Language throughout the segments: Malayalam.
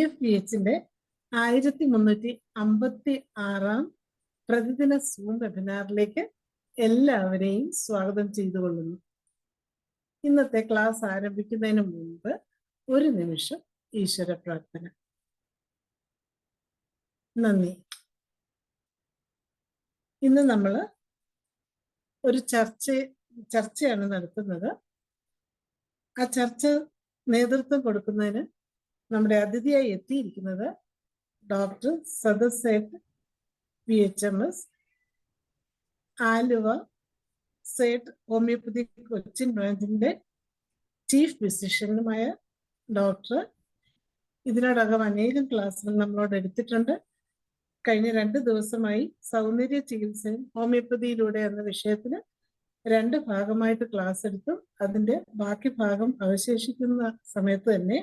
IFPHന്റെ 1356 പ്രതിദിന സൂം വെബിനാറിലേക്ക് എല്ലാവരെയും സ്വാഗതം ചെയ്തുകൊള്ളുന്നു. ഇന്നത്തെ ക്ലാസ് ആരംഭിക്കുന്നതിന് മുമ്പ് ഒരു നിമിഷം ഈശ്വര പ്രാർത്ഥന. നന്ദി. ഇന്ന് നമ്മൾ ഒരു ചർച്ചയാണ് നടത്തുന്നത്. ആ ചർച്ച നേതൃത്വം കൊടുക്കുന്നതിന് നമ്മുടെ അതിഥിയായി എത്തിയിരിക്കുന്നത് ഡോക്ടർ സദസേട്ട് PHMS, ആലുവ സേട്ട് ഹോമിയോപ്പതി കൊച്ചിൻ ബ്രാഞ്ചിന്റെ ചീഫ് ഫിസിഷ്യനുമായ ഡോക്ടർ. ഇതിനോടകം അനേകം ക്ലാസ്സുകൾ നമ്മളോട് എടുത്തിട്ടുണ്ട്. കഴിഞ്ഞ 2 ദിവസമായി സൗന്ദര്യ ചികിത്സയും ഹോമിയോപ്പതിയിലൂടെ എന്ന വിഷയത്തിന് 2 ഭാഗമായിട്ട് ക്ലാസ് എടുത്തു. അതിന്റെ ബാക്കി ഭാഗം അവശേഷിക്കുന്ന സമയത്ത് തന്നെ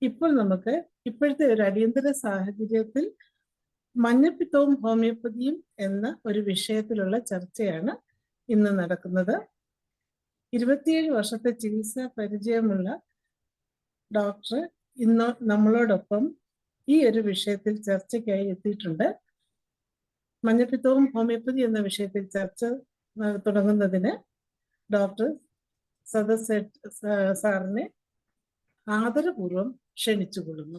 ഇപ്പോൾ നമുക്ക് ഇപ്പോഴത്തെ ഒരു അടിയന്തര സാഹചര്യത്തിൽ മഞ്ഞപ്പിത്തവും ഹോമിയോപ്പതിയും എന്ന ഒരു വിഷയത്തിലുള്ള ചർച്ചയാണ് ഇന്ന് നടക്കുന്നത്. 27 വർഷത്തെ ചികിത്സാ പരിചയമുള്ള ഡോക്ടർ ഇന്ന് നമ്മളോടൊപ്പം ഈ ഒരു വിഷയത്തിൽ ചർച്ചയ്ക്കായി എത്തിയിട്ടുണ്ട്. മഞ്ഞപ്പിത്തവും ഹോമിയോപ്പതി എന്ന വിഷയത്തിൽ ചർച്ച തുടങ്ങുന്നതിന് ഡോക്ടർ സദസേട്ട് സാറിനെ ആദരപൂർവ്വം ക്ഷണിച്ചുകൊള്ളുന്നു.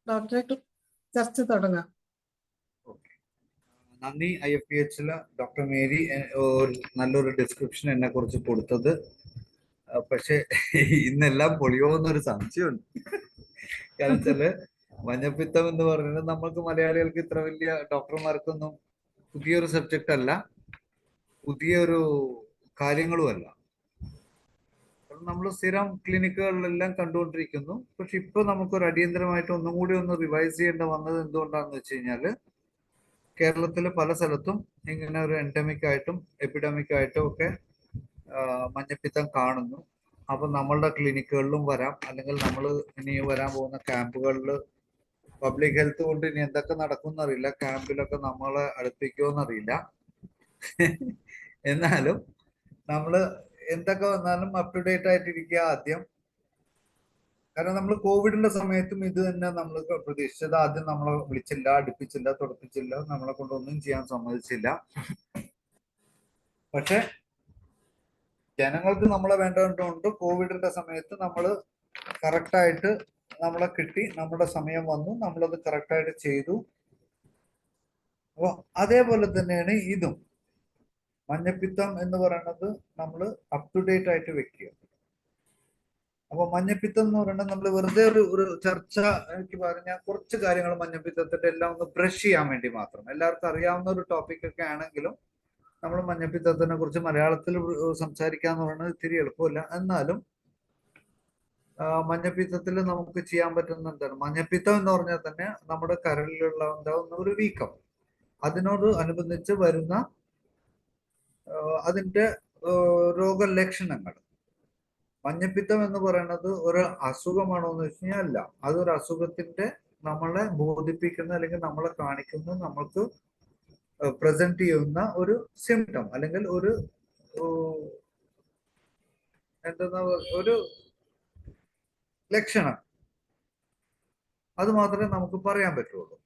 ഡോക്ടറെ, ചർച്ച തുടങ്ങാം. നന്ദി. IFPHല് ഡോക്ടർ മേരി നല്ലൊരു ഡിസ്ക്രിപ്ഷൻ എന്നെ കുറിച്ച് കൊടുത്തത്. പക്ഷെ ഇന്നെല്ലാം പൊളിയോ എന്നൊരു സംശയമുണ്ട്. കാരണം വെച്ചാല് മഞ്ഞപ്പിത്തം എന്ന് പറയുന്നത് നമ്മൾക്ക് മലയാളികൾക്ക് ഇത്ര വലിയ ഡോക്ടർമാർക്കൊന്നും പുതിയൊരു സബ്ജക്റ്റ് അല്ല, പുതിയൊരു കാര്യങ്ങളും അല്ല. നമ്മൾ സ്ഥിരം ക്ലിനിക്കുകളിലെല്ലാം കണ്ടുകൊണ്ടിരിക്കുന്നു. പക്ഷെ ഇപ്പൊ നമുക്കൊരു അടിയന്തരമായിട്ട് ഒന്നും കൂടി ഒന്ന് റിവൈസ് ചെയ്യേണ്ട വന്നത് എന്തുകൊണ്ടാണെന്ന് വെച്ച് കഴിഞ്ഞാല് കേരളത്തിലെ പല സ്ഥലത്തും ഇങ്ങനെ ഒരു എൻഡമിക് ആയിട്ടും എപ്പിഡമിക് ആയിട്ടും ഒക്കെ മഞ്ഞപ്പിത്തം കാണുന്നു. അപ്പൊ നമ്മളുടെ ക്ലിനിക്കുകളിലും വരാം, അല്ലെങ്കിൽ നമ്മൾ ഇനി വരാൻ പോകുന്ന ക്യാമ്പുകളിൽ പബ്ലിക് ഹെൽത്ത് കൊണ്ട് ഇനി എന്തൊക്കെ നടക്കും അറിയില്ല. ക്യാമ്പിലൊക്കെ നമ്മളെ അടുപ്പിക്കുമെന്നറിയില്ല. എന്നാലും നമ്മള് എന്തൊക്കെ വന്നാലും അപ് ടു ഡേറ്റ് ആയിട്ടിരിക്കുക ആദ്യം. കാരണം നമ്മൾ കോവിഡിന്റെ സമയത്തും ഇത് തന്നെ നമ്മൾ പ്രതീക്ഷിച്ചത്. ആദ്യം നമ്മളെ വിളിച്ചില്ല, അടുപ്പിച്ചില്ല, തുടപ്പിച്ചില്ല, നമ്മളെ കൊണ്ടൊന്നും ചെയ്യാൻ സമ്മതിച്ചില്ല. പക്ഷെ ജനങ്ങൾക്ക് നമ്മളെ വേണ്ടതുകൊണ്ട് കോവിഡിന്റെ സമയത്ത് നമ്മൾ കറക്റ്റായിട്ട് നമ്മളെ കിട്ടി, നമ്മുടെ സമയം വന്നു, നമ്മളത് കറക്റ്റായിട്ട് ചെയ്തു. അപ്പൊ അതേപോലെ തന്നെയാണ് ഇതും. മഞ്ഞപ്പിത്തം എന്ന് പറയുന്നത് നമ്മൾ അപ് ടു ഡേറ്റ് ആയിട്ട് വെക്കുക. അപ്പൊ മഞ്ഞപ്പിത്തം എന്ന് പറയുന്നത് നമ്മൾ വെറുതെ ഒരു ചർച്ച എനിക്ക് പറഞ്ഞാൽ കുറച്ച് കാര്യങ്ങൾ മഞ്ഞപ്പിത്തത്തിന്റെ എല്ലാം ഒന്ന് ബ്രഷ് ചെയ്യാൻ വേണ്ടി മാത്രം. എല്ലാവർക്കും അറിയാവുന്ന ഒരു ടോപ്പിക് ഒക്കെ ആണെങ്കിലും നമ്മൾ മഞ്ഞപ്പിത്തത്തിനെ കുറിച്ച് മലയാളത്തിൽ സംസാരിക്കാന്ന് പറയുന്നത് ഇത്തിരി എളുപ്പമില്ല. എന്നാലും മഞ്ഞപ്പിത്തത്തിൽ നമുക്ക് ചെയ്യാൻ പറ്റുന്ന എന്താണ്, മഞ്ഞപ്പിത്തം എന്ന് പറഞ്ഞാൽ തന്നെ നമ്മുടെ കരളിലുള്ള ഉണ്ടാകുന്ന ഒരു വീക്കം, അതിനോട് അനുബന്ധിച്ച് വരുന്ന അതിന്റെ രോഗലക്ഷണങ്ങൾ. മഞ്ഞപ്പിത്തം എന്ന് പറയുന്നത് ഒരു അസുഖമാണോ എന്ന് വെച്ച് കഴിഞ്ഞാൽ അല്ല. അതൊരു അസുഖത്തിന്റെ നമ്മളെ ബോധിപ്പിക്കുന്ന അല്ലെങ്കിൽ നമ്മളെ കാണിക്കുന്ന, നമ്മൾക്ക് പ്രസന്റ് ചെയ്യുന്ന ഒരു സിംറ്റം അല്ലെങ്കിൽ ഒരു എന്താ ഒരു ലക്ഷണം. അത് മാത്രമേ നമുക്ക് പറയാൻ പറ്റുള്ളൂ.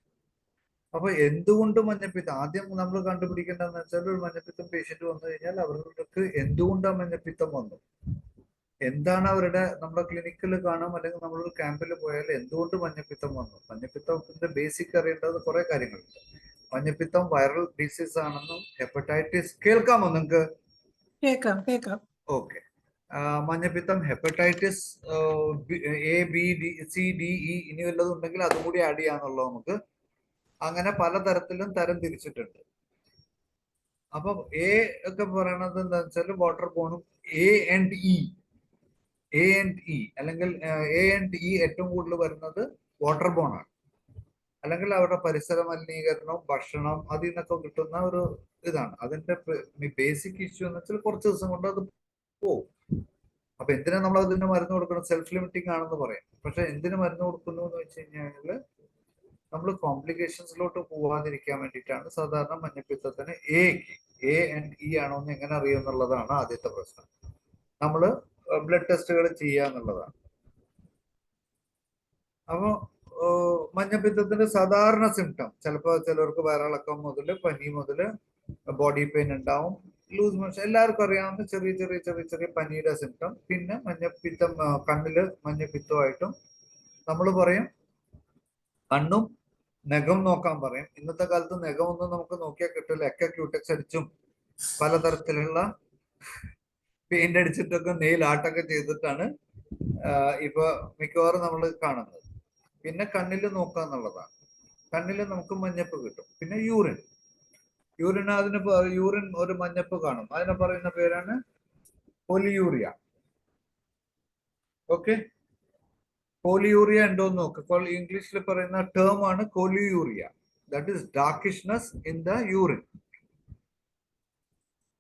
അപ്പൊ എന്തുകൊണ്ട് മഞ്ഞപ്പിത്തം ആദ്യം നമ്മൾ കണ്ടുപിടിക്കേണ്ടതെന്ന് വെച്ചാൽ, ഒരു മഞ്ഞപ്പിത്തം പേഷ്യന്റ് വന്നു കഴിഞ്ഞാൽ അവർക്ക് എന്തുകൊണ്ടാണ് മഞ്ഞപ്പിത്തം വന്നു, എന്താണ് അവരുടെ നമ്മുടെ ക്ലിനിക്കിൽ കാണാം, അല്ലെങ്കിൽ നമ്മളൊരു ക്യാമ്പിൽ പോയാൽ എന്തുകൊണ്ട് മഞ്ഞപ്പിത്തം വന്നു. മഞ്ഞപ്പിത്തത്തിന്റെ ബേസിക് അറിയേണ്ടത് കുറെ കാര്യങ്ങളുണ്ട്. മഞ്ഞപ്പിത്തം വൈറൽ ഡിസീസ് ആണെന്നും ഹെപ്പറ്റൈറ്റിസ് കേൾക്കാമോ നിങ്ങൾക്ക്? കേൾക്കാം. ഓക്കെ. മഞ്ഞപ്പിത്തം hepatitis A, B, C, D, E ഇനി വല്ലതും ഉണ്ടെങ്കിൽ അതും കൂടി ആഡ് ചെയ്യാന്നുള്ളത് നമുക്ക്. അങ്ങനെ പലതരത്തിലും തരം തിരിച്ചിട്ടുണ്ട്. അപ്പം എ ഒക്കെ പറയണത് എന്താ വെച്ചാൽ വാട്ടർ ബോണും A and E അല്ലെങ്കിൽ A and E ഏറ്റവും കൂടുതൽ വരുന്നത് വാട്ടർ ബോൺ ആണ്. അല്ലെങ്കിൽ അവരുടെ പരിസര മലിനീകരണവും ഭക്ഷണം അതിൽ നിന്നൊക്കെ കിട്ടുന്ന ഒരു ഇതാണ്. അതിന്റെ ബേസിക് ഇഷ്യൂ എന്ന് വെച്ചാൽ കുറച്ച് ദിവസം കൊണ്ട് അത് പോവും. അപ്പൊ എന്തിനാ നമ്മൾ അതിന് മരുന്ന് കൊടുക്കണം? സെൽഫ് ലിമിറ്റിംഗ് ആണെന്ന് പറയും. പക്ഷെ എന്തിനു മരുന്ന് കൊടുക്കുന്നു എന്ന് വെച്ച് കഴിഞ്ഞാല് നമ്മൾ കോംപ്ലിക്കേഷൻസിലോട്ട് പോവാതിരിക്കാൻ വേണ്ടിയിട്ടാണ്. സാധാരണ മഞ്ഞപ്പിത്തത്തിന് A and E ആണോ എന്ന് എങ്ങനെ അറിയുക എന്നുള്ളതാണ് ആദ്യത്തെ പ്രശ്നം. നമ്മൾ ബ്ലഡ് ടെസ്റ്റുകൾ ചെയ്യുക എന്നുള്ളതാണ്. അപ്പൊ മഞ്ഞപ്പിത്തത്തിന്റെ സാധാരണ സിംറ്റം ചിലപ്പോൾ ചിലർക്ക് വയറിളക്കം മുതൽ പനി മുതൽ ബോഡി പെയിൻ ഉണ്ടാവും, ലൂസ് മോഷൻ, എല്ലാവർക്കും അറിയാവുന്ന ചെറിയ ചെറിയ ചെറിയ ചെറിയ പനിയുടെ സിംറ്റം. പിന്നെ മഞ്ഞപ്പിത്തം, കണ്ണില് മഞ്ഞപ്പിത്തമായിട്ടും നമ്മൾ പറയും കണ്ണും നഖം നോക്കാൻ പറയും. ഇന്നത്തെ കാലത്ത് നഖമൊന്നും നമുക്ക് നോക്കിയാൽ കിട്ടില്ല, ഒക്കെ ക്യൂടെക്സ് അടിച്ചും പലതരത്തിലുള്ള പെയിന്റ് അടിച്ചിട്ടൊക്കെ നെയിൽ ആർട്ടൊക്കെ ചെയ്തിട്ടാണ് ഇപ്പൊ മിക്കവാറും നമ്മൾ കാണുന്നത്. പിന്നെ കണ്ണിൽ നോക്കുക എന്നുള്ളതാണ്. കണ്ണിൽ നമുക്ക് മഞ്ഞപ്പ് കിട്ടും. പിന്നെ യൂറിൻ യൂറിൻ ഒരു മഞ്ഞപ്പ് കാണും, അതിനെ പറയുന്ന പേരാണ് പോളിയൂറിയ. ഓക്കെ, പോളിയൂറിയ ഉണ്ടോ എന്ന് നോക്ക്. ഇപ്പോൾ ഇംഗ്ലീഷിൽ പറയുന്ന ടേം ആണ് choluria. That is darkishness in the urine.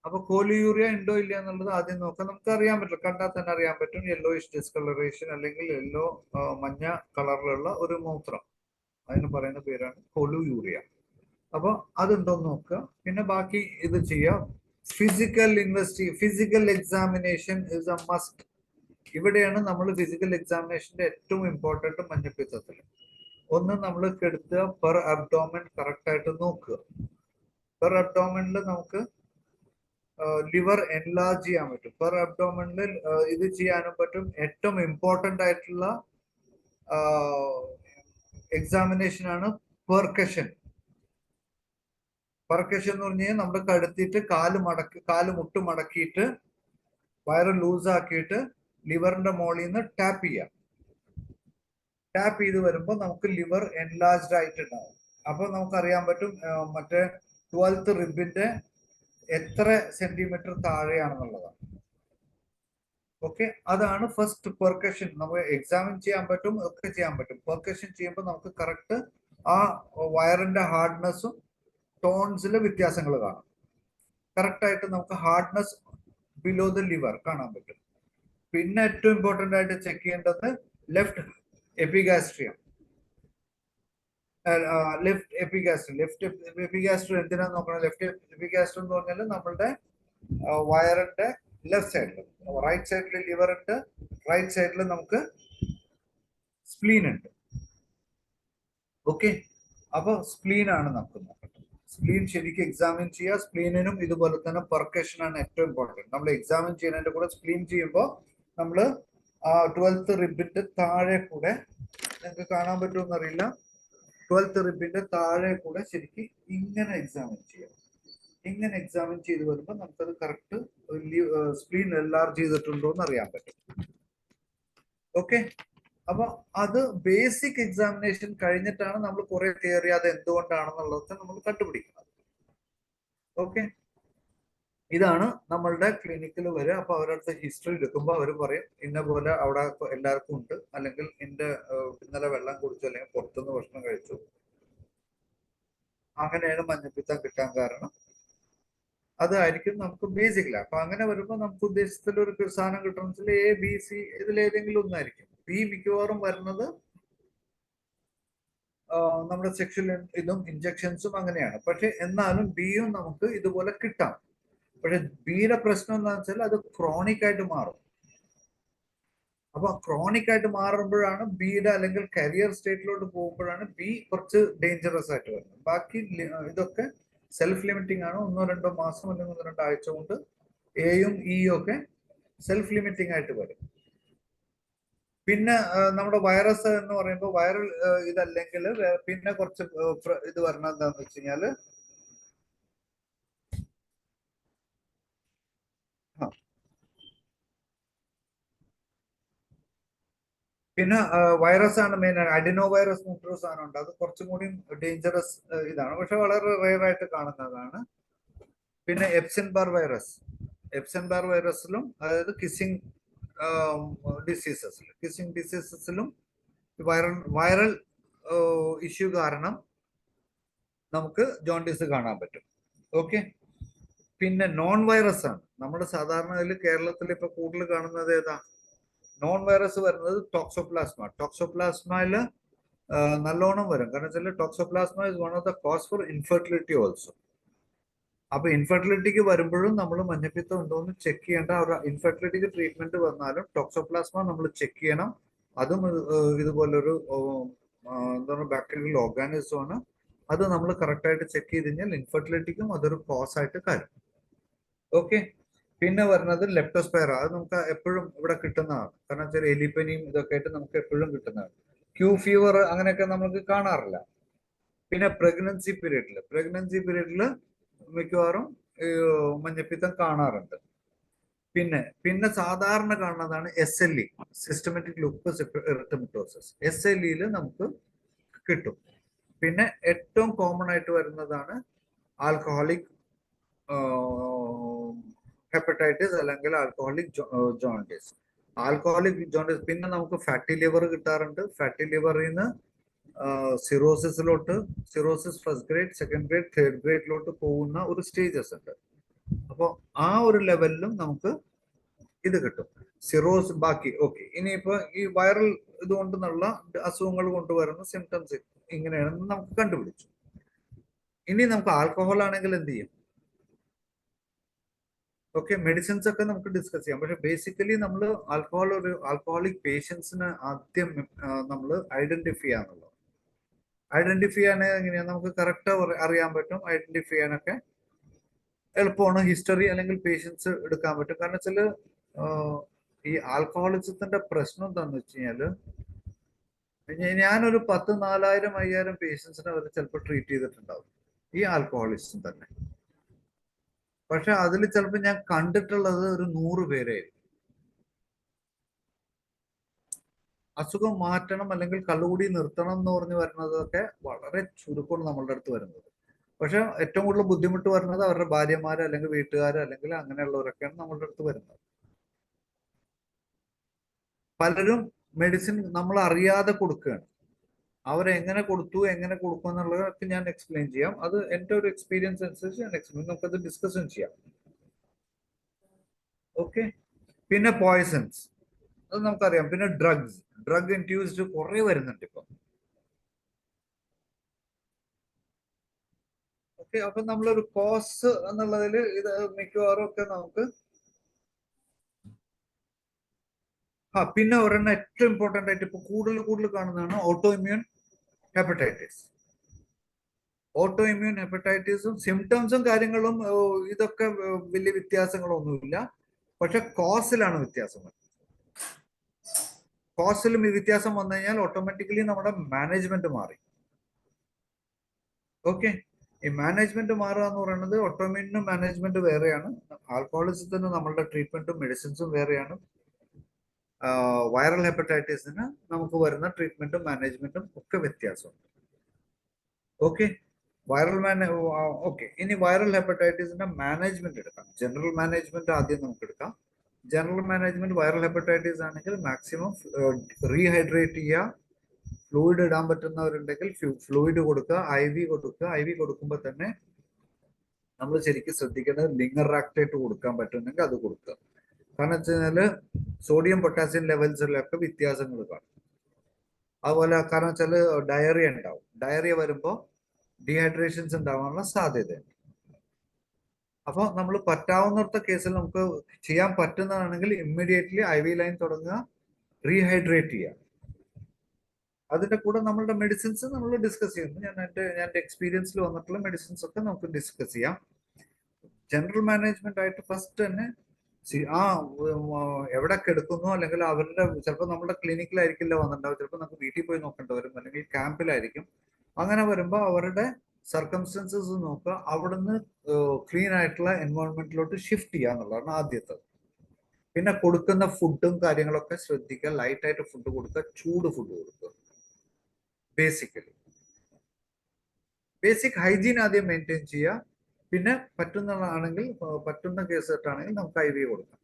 അപ്പൊ കോളിയൂറിയ ഉണ്ടോ ഇല്ല എന്നുള്ളത് ആദ്യം നോക്കാം. നമുക്ക് അറിയാൻ പറ്റില്ല, കണ്ടാൽ തന്നെ അറിയാൻ പറ്റും. യെല്ലോയിഷ് ഡിസ്കളറേഷൻ അല്ലെങ്കിൽ യെല്ലോ മഞ്ഞ കളറിലുള്ള ഒരു മൂത്രം, അതിന് പറയുന്ന പേരാണ് കോളിയൂറിയ. അപ്പൊ അതുണ്ടോന്ന് നോക്കുക. പിന്നെ ബാക്കി ഇത് ചെയ്യാം. Physical examination is A must. ഇവിടെയാണ് നമ്മൾ ഫിസിക്കൽ എക്സാമിനേഷന്റെ ഏറ്റവും ഇമ്പോർട്ടന്റ് മഞ്ഞപ്പിത്തത്തിൽ. ഒന്ന്, നമ്മൾ കെടുത്തുക, പെർ അബ്ഡോമൻ കറക്റ്റ് ആയിട്ട് നോക്കുക. പെർ അബ്ഡോമനിൽ നമുക്ക് ലിവർ എൻലാർജ് ചെയ്യാൻ പറ്റും. പെർ അബ്ഡോമനിൽ ഇത് ചെയ്യാനും പറ്റും. ഏറ്റവും ഇമ്പോർട്ടന്റ് ആയിട്ടുള്ള എക്സാമിനേഷൻ ആണ് പെർക്കഷൻ. പെർക്കഷൻ എന്ന് പറഞ്ഞാൽ നമ്മുടെ കഴുത്തിട്ട് കാല് മുട്ട് മടക്കിയിട്ട് വയറ് ലൂസ് ആക്കിയിട്ട് ലിവറിന്റെ മുകളിൽ നിന്ന് ടാപ്പ് ചെയ്യാം. ടാപ്പ് ചെയ്ത് വരുമ്പോൾ നമുക്ക് ലിവർ എൻലാർജ്ഡ് ആയിട്ടുണ്ടാവും. അപ്പൊ നമുക്ക് അറിയാൻ പറ്റും മറ്റേ 12th റിബിന്റെ എത്ര സെന്റിമീറ്റർ താഴെയാണെന്നുള്ളതാണ്. ഓക്കെ, അതാണ് ഫസ്റ്റ് പെർക്കഷൻ. നമുക്ക് എക്സാമിൻ ചെയ്യാൻ പറ്റും, ഒക്കെ ചെയ്യാൻ പറ്റും. പെർക്കഷൻ ചെയ്യുമ്പോൾ നമുക്ക് കറക്റ്റ് ആ വയറിന്റെ ഹാർഡ്നെസ്സും ടോൺസിലെ വ്യത്യാസങ്ങൾ കാണാം. കറക്റ്റ് ആയിട്ട് നമുക്ക് ഹാർഡ്നെസ് ബിലോ ദ ലിവർ കാണാൻ പറ്റും. പിന്നെ ഏറ്റവും ഇമ്പോർട്ടന്റ് ആയിട്ട് ചെക്ക് ചെയ്യേണ്ടത് ലെഫ്റ്റ് എപ്പിഗാസ്ട്രിയം. ലെഫ്റ്റ് എപ്പിഗാസ്ട്രിയം എന്തിനാന്ന് നോക്കണം. ലെഫ്റ്റ് എപ്പിഗാസ്ട്രിയം എന്ന് പറഞ്ഞാൽ നമ്മളുടെ വയറിന്റെ ലെഫ്റ്റ് സൈഡിൽ, റൈറ്റ് സൈഡിൽ ലിവർ ഉണ്ട്, റൈറ്റ് സൈഡിൽ നമുക്ക് സ്പ്ലീൻ ഉണ്ട്. ഓക്കെ, അപ്പൊ സ്പ്ലീൻ ആണ് നമുക്ക് നോക്കേണ്ടത്. സ്പ്ലീൻ ശരിക്കും എക്സാമിൻ ചെയ്യുക. സ്പ്ലീനിനും ഇതുപോലെ തന്നെ പെർക്കഷൻ ആണ് ഏറ്റവും ഇമ്പോർട്ടൻറ്റ്. നമ്മൾ എക്സാമിൻ ചെയ്യുന്നതിന്റെ കൂടെ സ്പ്ലീൻ ചെയ്യുമ്പോൾ നമ്മൾ 12th റിബിന്റെ താഴെ കൂടെ, നിങ്ങൾക്ക് കാണാൻ പറ്റുമെന്ന് അറിയില്ല, 12th റിബിന്റെ താഴെ കൂടെ ശരിക്കും ഇങ്ങനെ എക്സാമിൻ ചെയ്യാം. ഇങ്ങനെ എക്സാമിൻ ചെയ്ത് വരുമ്പോൾ നമുക്കത് കറക്റ്റ് സ്പ്ലീൻ എൻലാർജ് ചെയ്തിട്ടുണ്ടോ എന്ന് അറിയാൻ പറ്റും. ഓക്കെ, അപ്പൊ അത് ബേസിക് എക്സാമിനേഷൻ കഴിഞ്ഞിട്ടാണ് നമ്മൾ കുറെ തിയറി അത് എന്തുകൊണ്ടാണെന്നുള്ളത് നമ്മൾ കണ്ടുപിടിക്കുന്നത്. ഓക്കെ, ഇതാണ് നമ്മളുടെ ക്ലിനിക്കിൽ വരിക. അപ്പൊ അവരടുത്ത് ഹിസ്റ്ററി എടുക്കുമ്പോൾ അവർ പറയും ഇന്ന പോലെ അവിടെ എല്ലാവർക്കും ഉണ്ട്, അല്ലെങ്കിൽ ഇന്നലെ വെള്ളം കുടിച്ചു, അല്ലെങ്കിൽ പുറത്തുനിന്ന് ഭക്ഷണം കഴിച്ചു, അങ്ങനെയാണ് മഞ്ഞപ്പിത്തം കിട്ടാൻ കാരണം. അതായിരിക്കും നമുക്ക് ബേസിക്കല. അപ്പൊ അങ്ങനെ വരുമ്പോൾ നമുക്ക് ഉദ്ദേശത്തിൽ ഒരു സാധനം കിട്ടണമെന്ന് വെച്ചാൽ എ ബി സി ഇതിലേതെങ്കിലും ഒന്നായിരിക്കും. ബി മിക്കവാറും വരുന്നത് നമ്മുടെ സെക്ഷൽ ഇതും ഇഞ്ചക്ഷൻസും അങ്ങനെയാണ്. പക്ഷെ എന്നാലും ബിയും നമുക്ക് ഇതുപോലെ കിട്ടാം. പക്ഷെ ബിയുടെ പ്രശ്നം എന്താണെന്ന് വെച്ചാൽ അത് ക്രോണിക് ആയിട്ട് മാറും. അപ്പൊ ക്രോണിക് ആയിട്ട് മാറുമ്പോഴാണ് ബിയുടെ, അല്ലെങ്കിൽ കരിയർ സ്റ്റേറ്റിലോട്ട് പോകുമ്പോഴാണ് ബി കുറച്ച് ഡേഞ്ചറസ് ആയിട്ട് വരുന്നത്. ബാക്കി ഇതൊക്കെ സെൽഫ് ലിമിറ്റിംഗ് ആണ്. 1-2 മാസം അല്ലെങ്കിൽ 1-2 ആഴ്ച കൊണ്ട് എയും ഇയും ഒക്കെ സെൽഫ് ലിമിറ്റിംഗ് ആയിട്ട് വരും. പിന്നെ നമ്മുടെ വൈറസ് എന്ന് പറയുമ്പോൾ വൈറൽ ഇതല്ലെങ്കിൽ പിന്നെ കുറച്ച് ഇത് വരണം. എന്താന്ന് വെച്ച് കഴിഞ്ഞാല് പിന്നെ വൈറസ് ആണ് മെയിൻ. അഡിനോ വൈറസ് എന്നൊരു സാധനം ഉണ്ട്, അത് കുറച്ചും കൂടി ഡേഞ്ചറസ് ഇതാണ്, പക്ഷെ വളരെ റെയർ ആയിട്ട് കാണുന്നതാണ്. പിന്നെ എപ്സിൻ ബാർ വൈറസിലും, അതായത് കിസ്സിംഗ് ഡിസീസസിലും വൈറൽ ഇഷ്യൂ കാരണം നമുക്ക് ജോണ്ടിസ് കാണാൻ പറ്റും. ഓക്കെ, പിന്നെ നോൺ വൈറസ് ആണ് നമ്മൾ സാധാരണ കേരളത്തിൽ ഇപ്പൊ കൂടുതൽ കാണുന്നത് ഏതാ? നോൺ വൈറസ് വരുന്നത് ടോക്സോപ്ലാസ്മയിൽ നല്ലോണം വരും. കാരണം വെച്ചാൽ toxoplasma is one of the cause for infertility also. അപ്പൊ ഇൻഫെർട്ടിലിറ്റിക്ക് വരുമ്പോഴും നമ്മൾ മഞ്ഞപ്പിത്തം ഉണ്ടോ എന്ന് ചെക്ക് ചെയ്യേണ്ട. ഒരു ഇൻഫെർട്ടിലിറ്റിക്ക് ട്രീറ്റ്മെന്റ് വന്നാലും ടോക്സോപ്ലാസ്മ നമ്മൾ ചെക്ക് ചെയ്യണം. അതും ഇതുപോലൊരു എന്താണ് ബാക്ടീരിയൽ ഓർഗാനിസം ആണ്. അത് നമ്മൾ കറക്റ്റായിട്ട് ചെക്ക് ചെയ്ത് കഴിഞ്ഞാൽ ഇൻഫെർട്ടിലിറ്റിക്കും അതൊരു കോസ് ആയിട്ട് കാര്യം. ഓക്കെ. പിന്നെ വരുന്നത് ലെപ്റ്റോസ്പൈറ. അത് നമുക്ക് എപ്പോഴും ഇവിടെ കിട്ടുന്നതാണ്. കാരണം വെച്ചാൽ എലിപ്പനിയും ഇതൊക്കെ ആയിട്ട് നമുക്ക് എപ്പോഴും കിട്ടുന്നതാണ്. ക്യൂ ഫീവർ അങ്ങനെയൊക്കെ നമുക്ക് കാണാറില്ല. പിന്നെ പ്രഗ്നൻസി പീരീഡിൽ മിക്കവാറും മഞ്ഞപ്പിത്തം കാണാറുണ്ട്. പിന്നെ സാധാരണ കാണുന്നതാണ് SLE, സിസ്റ്റമാറ്റിക് ലൂപ്പസ് എറിത്തമെറ്റോസിസ്. SLEയിൽ നമുക്ക് കിട്ടും. പിന്നെ ഏറ്റവും കോമൺ ആയിട്ട് വരുന്നതാണ് ആൽക്കഹോളിക് ഹെപ്പറ്റൈറ്റിസ് അല്ലെങ്കിൽ ആൽക്കഹോളിക് ജോണ്ടിസ്. പിന്നെ നമുക്ക് ഫാറ്റി ലിവർ കിട്ടാറുണ്ട്. ഫാറ്റി ലിവറിൽ നിന്ന് cirrhosis first grade, second grade, third ഗ്രേഡിലോട്ട് പോകുന്ന ഒരു സ്റ്റേജസ് ഉണ്ട്. അപ്പോൾ ആ ഒരു ലെവലിലും നമുക്ക് ഇത് കിട്ടും. സിറോസ് ബാക്കി ഓക്കെ. ഇനിയിപ്പോ ഈ വൈറൽ ഇതുകൊണ്ടെന്നുള്ള അസുഖങ്ങൾ കൊണ്ടുവരുന്ന സിംറ്റംസ് ഇങ്ങനെയാണെന്ന് നമുക്ക് കണ്ടുപിടിച്ചു. ഇനി നമുക്ക് ആൽക്കഹോൾ ആണെങ്കിൽ എന്ത് ചെയ്യും? ഓക്കെ, മെഡിസിൻസ് ഒക്കെ നമുക്ക് ഡിസ്കസ് ചെയ്യാം. പക്ഷെ ബേസിക്കലി നമ്മൾ ആൽക്കഹോളിക് പേഷ്യൻസിന് ആദ്യം നമ്മൾ ഐഡന്റിഫൈ ചെയ്യാന്നുള്ളത്. ഐഡന്റിഫൈ ചെയ്യാൻ എങ്ങനെയാ നമുക്ക് കറക്റ്റ് അറിയാൻ പറ്റും. ഐഡന്റിഫൈ ചെയ്യാനൊക്കെ എളുപ്പമാണ്. ഹിസ്റ്ററി അല്ലെങ്കിൽ പേഷ്യൻസ് എടുക്കാൻ പറ്റും. കാരണം വെച്ചാൽ ഈ ആൽക്കഹോളിസത്തിന്റെ പ്രശ്നം എന്താന്ന് വെച്ച് കഴിഞ്ഞാല് ഞാനൊരു 10,000-4,000-5,000 പേഷ്യൻസിനെ അവർ ചിലപ്പോൾ ട്രീറ്റ് ചെയ്തിട്ടുണ്ടാവും ഈ ആൽക്കഹോളിസം തന്നെ. പക്ഷെ അതിൽ ചിലപ്പോൾ ഞാൻ കണ്ടിട്ടുള്ളത് ഒരു 100 പേരായിരിക്കും. അസുഖം മാറ്റണം അല്ലെങ്കിൽ കള്ളുകൂടി നിർത്തണം എന്ന് പറഞ്ഞു വരുന്നതൊക്കെ വളരെ ചുരുക്കമാണ് നമ്മളുടെ അടുത്ത് വരുന്നത്. പക്ഷെ ഏറ്റവും കൂടുതൽ ബുദ്ധിമുട്ട് വരുന്നത് അവരുടെ ഭാര്യമാര് അല്ലെങ്കിൽ വീട്ടുകാർ അല്ലെങ്കിൽ അങ്ങനെയുള്ളവരൊക്കെയാണ് നമ്മളുടെ അടുത്ത് വരുന്നത്. പലരും മെഡിസിൻ നമ്മൾ അറിയാതെ കൊടുക്കുകയാണ്. അവരെങ്ങനെ കൊടുത്തു, എങ്ങനെ കൊടുക്കും എന്നുള്ളതൊക്കെ ഞാൻ എക്സ്പ്ലെയിൻ ചെയ്യാം. അത് എൻ്റെ ഒരു എക്സ്പീരിയൻസ് അനുസരിച്ച് ഞാൻ എക്സ്പ്ലെയിൻ, നമുക്കത് ഡിസ്കഷൻ ചെയ്യാം. ഓക്കെ. പിന്നെ പോയ്സൺസ്, അത് നമുക്കറിയാം. പിന്നെ ഡ്രഗ് ഇൻഡ്യൂസ്ഡ് കുറെ വരുന്നുണ്ട് ഇപ്പം. ഓക്കെ. അപ്പൊ നമ്മളൊരു കോസ് എന്നുള്ളതിൽ ഇത് മിക്കവാറും ഒക്കെ നമുക്ക് പിന്നെ ഒരെണ്ണം ഏറ്റവും ഇമ്പോർട്ടൻ്റ് ആയിട്ട് ഇപ്പൊ കൂടുതൽ കാണുന്നതാണ് ഓട്ടോ ഇമ്മ്യൂൺ ഹെപ്പറ്റൈറ്റിസും സിംറ്റംസും കാര്യങ്ങളും ഇതൊക്കെ വലിയ വ്യത്യാസങ്ങളൊന്നുമില്ല. പക്ഷെ കോസിലാണ് വ്യത്യാസം. കോസിലും ഈ വ്യത്യാസം വന്നു കഴിഞ്ഞാൽ ഓട്ടോമാറ്റിക്കലി നമ്മുടെ മാനേജ്മെന്റ് മാറി. ഓക്കെ. ഈ മാനേജ്മെന്റ് മാറുക എന്ന് പറയുന്നത് ഓട്ടോമിനും മാനേജ്മെന്റ് വേറെയാണ്. ആൽക്കഹോളിസത്തിന് നമ്മളുടെ ട്രീറ്റ്മെന്റും മെഡിസിൻസും വേറെയാണ്. വൈറൽ ഹെപ്പറ്റൈറ്റിസിന് നമുക്ക് വരുന്ന ട്രീറ്റ്മെന്റും മാനേജ്മെന്റും ഒക്കെ വ്യത്യാസമുണ്ട്. ഓക്കെ. ഇനി വൈറൽ ഹെപ്പറ്റൈറ്റിസിന്റെ മാനേജ്മെന്റ് എടുക്കാം. ജനറൽ മാനേജ്മെന്റ് ആദ്യം നമുക്ക് എടുക്കാം. ജനറൽ മാനേജ്മെന്റ് വൈറൽ ഹെപ്പറ്റൈറ്റിസ് ആണെങ്കിൽ മാക്സിമം റീഹൈഡ്രേറ്റ് ചെയ്യുക. ഫ്ലൂയിഡ് ഇടാൻ പറ്റുന്നവരുണ്ടെങ്കിൽ ഫ്ലൂയിഡ് കൊടുക്കുക. IV കൊടുക്കുക. IV കൊടുക്കുമ്പോൾ തന്നെ നമ്മൾ ശരിക്കും ശ്രദ്ധിക്കേണ്ടത് ലിംഗറാക്ടേറ്റ് കൊടുക്കാൻ പറ്റുന്നെങ്കിൽ അത് കൊടുക്കുക. കാരണം വെച്ച് കഴിഞ്ഞാല് സോഡിയം പൊട്ടാസ്യം ലെവൽസിലൊക്കെ വ്യത്യാസങ്ങൾ കാണും. അതുപോലെ കാരണം വെച്ചാൽ ഡയറിയ ഉണ്ടാവും. ഡയറിയ വരുമ്പോൾ ഡീഹൈഡ്രേഷൻസ് ഉണ്ടാവാനുള്ള സാധ്യതയുണ്ട്. അപ്പോൾ നമ്മൾ പറ്റാവുന്നിടത്ത കേസിൽ നമുക്ക് ചെയ്യാൻ പറ്റുന്നതാണെങ്കിൽ ഇമ്മീഡിയറ്റ്ലി IV ലൈൻ തുടങ്ങുക, റീഹൈഡ്രേറ്റ് ചെയ്യുക. അതിന്റെ കൂടെ നമ്മളുടെ മെഡിസിൻസ് നമ്മൾ ഡിസ്കസ് ചെയ്യുന്നു. ഞാൻ എൻ്റെ എക്സ്പീരിയൻസിൽ വന്നിട്ടുള്ള മെഡിസിൻസ് ഒക്കെ നമുക്ക് ഡിസ്കസ് ചെയ്യാം. ജനറൽ മാനേജ്മെന്റ് ആയിട്ട് ഫസ്റ്റ് തന്നെ എവിടെ കിടക്കുന്നു അല്ലെങ്കിൽ അവരുടെ ചിലപ്പോൾ നമ്മുടെ ക്ലിനിക്കിലായിരിക്കില്ല വന്നിട്ടുണ്ടാവും. ചിലപ്പോൾ നമുക്ക് വീട്ടിൽ പോയി നോക്കേണ്ടി വരും, അല്ലെങ്കിൽ ക്യാമ്പിലായിരിക്കും. അങ്ങനെ വരുമ്പോൾ അവരുടെ സർക്കംസ്റ്റൻസസ് നോക്കുക. അവിടുന്ന് ക്ലീൻ ആയിട്ടുള്ള എൻവയോൺമെന്റിലോട്ട് ഷിഫ്റ്റ് ചെയ്യുക എന്നുള്ളതാണ് ആദ്യത്തത്. പിന്നെ കൊടുക്കുന്ന ഫുഡും കാര്യങ്ങളൊക്കെ ശ്രദ്ധിക്കുക. ലൈറ്റ് ആയിട്ട് ഫുഡ് കൊടുക്കുക, ചൂട് ഫുഡ് കൊടുക്കുക. ബേസിക് ഹൈജീൻ ആദ്യം മെയിൻറ്റെയിൻ ചെയ്യുക. പിന്നെ പറ്റുന്ന കേസായിട്ടാണെങ്കിൽ നമുക്ക് IV കൊടുക്കാം.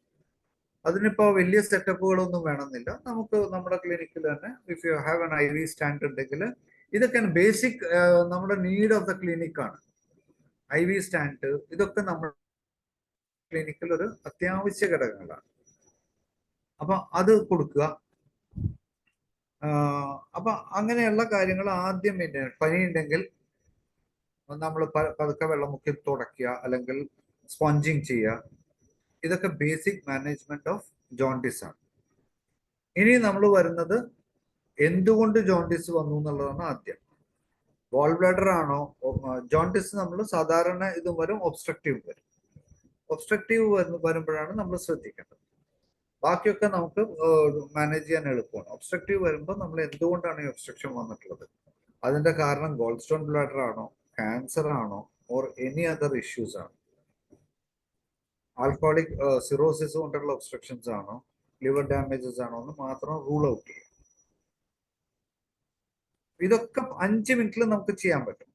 അതിനിപ്പോ വലിയ സെറ്റപ്പുകളൊന്നും വേണമെന്നില്ല. നമുക്ക് നമ്മുടെ ക്ലിനിക്കിൽ തന്നെ if you have an IV stand ഉണ്ടെങ്കിൽ ഇതൊക്കെ ബേസിക് നമ്മുടെ നീഡ് ഓഫ് ദ ക്ലിനിക് ആണ്. IV സ്റ്റാൻഡ് ഇതൊക്കെ നമ്മുടെ ക്ലിനിക്കിൽ ഒരു അത്യാവശ്യ ഘടകങ്ങളാണ്. അപ്പൊ അത് കൊടുക്കുക. അപ്പൊ അങ്ങനെയുള്ള കാര്യങ്ങൾ ആദ്യം പനി ഉണ്ടെങ്കിൽ നമ്മൾ പതുക്കെ വെള്ളം മുക്കി തുടയ്ക്കുക, അല്ലെങ്കിൽ സ്പോഞ്ചിങ് ചെയ്യുക. ഇതൊക്കെ ബേസിക് മാനേജ്മെന്റ് ഓഫ് ജോണ്ടിസ് ആണ്. ഇനി നമ്മൾ വരുന്നത് എന്തുകൊണ്ട് ജോണ്ടിസ് വന്നു എന്നുള്ളതാണ് ആദ്യം. ഗോൾ ബ്ലാഡർ ആണോ? ജോണ്ടിസ് നമ്മൾ സാധാരണ ഇതും വരും, ഒബ്സ്ട്രക്റ്റീവ് വരും. ഒബ്സ്ട്രക്റ്റീവ് വരുമ്പോഴാണ് നമ്മൾ ശ്രദ്ധിക്കേണ്ടത്. ബാക്കിയൊക്കെ നമുക്ക് മാനേജ് ചെയ്യാൻ എളുപ്പമാണ്. ഒബ്സ്ട്രക്റ്റീവ് വരുമ്പോൾ നമ്മൾ എന്തുകൊണ്ടാണ് ഈ ഒബ്സ്ട്രക്ഷൻ വന്നിട്ടുള്ളത്, അതിന്റെ കാരണം ഗോൾ സ്റ്റോൺ ബ്ലാഡർ ആണോ, ക്യാൻസർ ആണോ, ഓർ എനി അതർ ഇഷ്യൂസ് ആണോ, ആൽക്കോളിക് സിറോസിസ് കൊണ്ടുള്ള ഒബ്സ്ട്രക്ഷൻസ് ആണോ, ലിവർ ഡാമേജസ് ആണോ എന്ന് മാത്രം റൂൾ ഔട്ട് ചെയ്യും. ഇതൊക്കെ 5 മിനിറ്റിൽ നമുക്ക് ചെയ്യാൻ പറ്റും.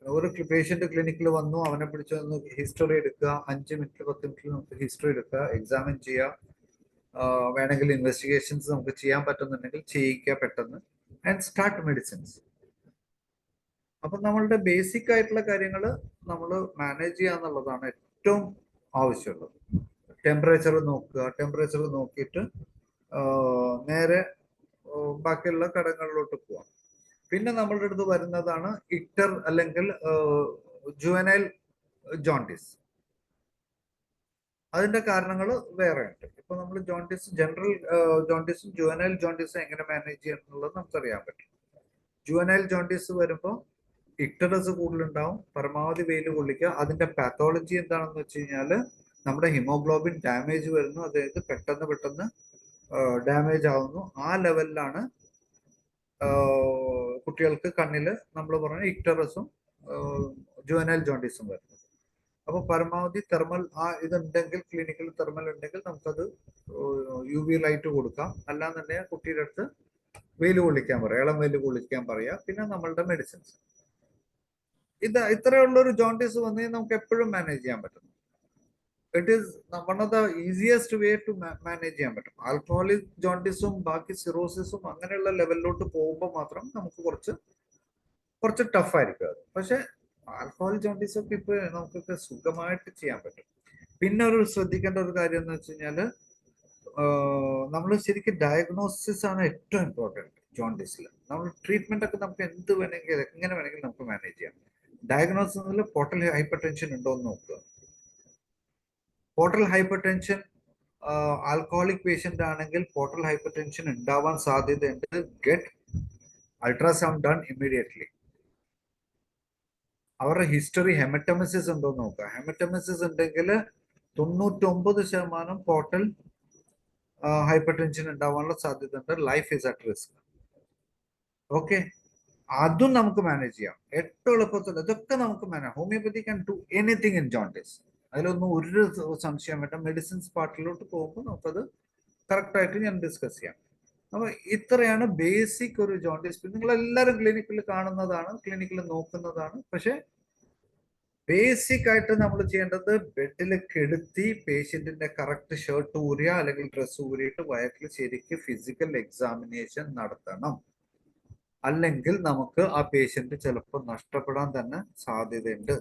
ഒരു പേഷ്യന്റ് ക്ലിനിക്കിൽ വന്നു, അവനെ പിടിച്ചു വന്ന് ഹിസ്റ്ററി എടുക്കുക, 5 മിനിറ്റ് 10 മിനിറ്റിൽ നമുക്ക് ഹിസ്റ്ററി എടുക്കുക, എക്സാമിൻ ചെയ്യുക, വേണമെങ്കിൽ ഇൻവെസ്റ്റിഗേഷൻസ് നമുക്ക് ചെയ്യാൻ പറ്റുന്നുണ്ടെങ്കിൽ ചെയ്യിക്കുക പെട്ടെന്ന്, ആൻഡ് സ്റ്റാർട്ട് മെഡിസിൻസ്. അപ്പൊ നമ്മളുടെ ബേസിക് ആയിട്ടുള്ള കാര്യങ്ങൾ നമ്മൾ മാനേജ് ചെയ്യുക എന്നുള്ളതാണ് ഏറ്റവും ആവശ്യമുള്ളത്. ടെമ്പറേച്ചർ നോക്കുക, ടെമ്പറേച്ചർ നോക്കിയിട്ട് നേരെ ബാക്കിയുള്ള ഘടകങ്ങളിലോട്ട് പോവാം. പിന്നെ നമ്മളുടെ അടുത്ത് വരുന്നതാണ് ഇക്ടർ അല്ലെങ്കിൽ ജുവനൈൽ ജോണ്ടിസ്. അതിന്റെ കാരണങ്ങൾ വേറെ ഉണ്ട്. ഇപ്പൊ നമ്മൾ ജോണ്ടിസ്, ജനറൽ ജോണ്ടിസും ജുവനൈൽ ജോണ്ടിസും എങ്ങനെ മാനേജ് ചെയ്യണം എന്നുള്ളത് നമുക്കറിയാൻ പറ്റും. ജുവനൈൽ ജോണ്ടിസ് വരുമ്പോൾ ഇക്ടറസ് കൂടുതലുണ്ടാവും, പരമാവധി വെയിൽ കൊള്ളിക്കുക. അതിന്റെ പാത്തോളജി എന്താണെന്ന് വെച്ച് കഴിഞ്ഞാൽ നമ്മുടെ ഹിമോഗ്ലോബിൻ ഡാമേജ് വരുന്നു, അതായത് പെട്ടെന്ന് ഡാമേജ് ആവുന്നു. ആ ലെവലിലാണ് കുട്ടികൾക്ക് കണ്ണില് നമ്മൾ പറഞ്ഞ ഇക്ടറസും ജുവനൈൽ ജോണ്ടിസും വരുന്നത്. അപ്പൊ പരമാവധി തെർമൽ ഇതുണ്ടെങ്കിൽ, ക്ലിനിക്കൽ തെർമൽ ഉണ്ടെങ്കിൽ നമുക്കത് UV ലൈറ്റ് കൊടുക്കാം. അല്ലാന്നുണ്ടെങ്കിൽ കുട്ടിയുടെ അടുത്ത് വെയിൽ കൊള്ളിക്കാൻ പറയാം, ഇളം വെയിൽ കൊള്ളിക്കാൻ പറയാം. പിന്നെ നമ്മളുടെ മെഡിസിൻസ്. ഇത്രയുള്ള ഒരു ജോണ്ടിസ് വന്നു നമുക്ക് എപ്പോഴും മാനേജ് ചെയ്യാൻ പറ്റും. It is one of the easiest way to manage ചെയ്യാൻ പറ്റും. ആൽക്കഹോളിക് ജോണ്ടിസും ബാക്കി സിറോസിസും അങ്ങനെയുള്ള ലെവലിലോട്ട് പോകുമ്പോൾ മാത്രം നമുക്ക് കുറച്ച് ടഫ് ആയിരിക്കും അത്. പക്ഷെ ആൽക്കഹോൾ ജോണ്ടിസ് ഒക്കെ ഇപ്പൊ നമുക്കൊക്കെ സുഖമായിട്ട് ചെയ്യാൻ പറ്റും. പിന്നെ ഒരു ശ്രദ്ധിക്കേണ്ട ഒരു കാര്യം എന്ന് വെച്ച് കഴിഞ്ഞാല് നമ്മൾ ശരിക്കും ഡയഗ്നോസിസ് ആണ് ഏറ്റവും ഇമ്പോർട്ടൻറ്റ് ജോണ്ടിസിൽ. നമ്മൾ ട്രീറ്റ്മെന്റ് ഒക്കെ നമുക്ക് എങ്ങനെ വേണമെങ്കിലും നമുക്ക് മാനേജ് ചെയ്യാം. ഡയഗ്നോസിസിൽ പോർട്ടൽ ഹൈപ്പർ ടെൻഷൻ ഉണ്ടോ എന്ന് നോക്കുക. Portal hyper tension alcoholic patient ആണെങ്കിൽ പോർട്ടൽ ഹൈപ്പർ ടെൻഷൻ ഉണ്ടാവാൻ സാധ്യതയുണ്ട്. Get ultrasound done immediately. അവരുടെ ഹിസ്റ്ററി ഹെമറ്റമിസിസ് ഉണ്ടോ എന്ന് നോക്കുക. ഹെമറ്റമിസിസ് ഉണ്ടെങ്കിൽ 99% പോർട്ടൽ ഹൈപ്പർ ടെൻഷൻ ഉണ്ടാവാനുള്ള സാധ്യത ഉണ്ട്. Life is at risk. Okay, അതും നമുക്ക് മാനേജ് ചെയ്യാം ഏറ്റവും എളുപ്പത്തിൽ. ഇതൊക്കെ നമുക്ക് manage. Homeopathy can do anything in jaundice. അതിലൊന്നും ഒരു സംശയം വേണ്ട. മെഡിസിൻസ് പാർട്ടിലോട്ട് പോകുമ്പോൾ നമുക്കത് കറക്റ്റായിട്ട് ഞാൻ ഡിസ്കസ് ചെയ്യാം. അപ്പൊ ഇത്രയാണ് ബേസിക് ഒരു ജോണ്ടിസ്. നിങ്ങൾ എല്ലാവരും ക്ലിനിക്കിൽ കാണുന്നതാണ്, ക്ലിനിക്കിൽ നോക്കുന്നതാണ്. പക്ഷെ ബേസിക് ആയിട്ട് നമ്മൾ ചെയ്യേണ്ടത് ബെഡിൽ കിടത്തി പേഷ്യന്റിന്റെ കറക്റ്റ് ഷർട്ട് ഊരുക അല്ലെങ്കിൽ ഡ്രസ്സ് ഊരിയിട്ട് വയറ്റിൽ ശരിക്ക് ഫിസിക്കൽ എക്സാമിനേഷൻ നടത്തണം. അല്ലെങ്കിൽ നമുക്ക് ആ പേഷ്യന്റ് ചിലപ്പോൾ നഷ്ടപ്പെടാൻ തന്നെ സാധ്യതയുണ്ട്.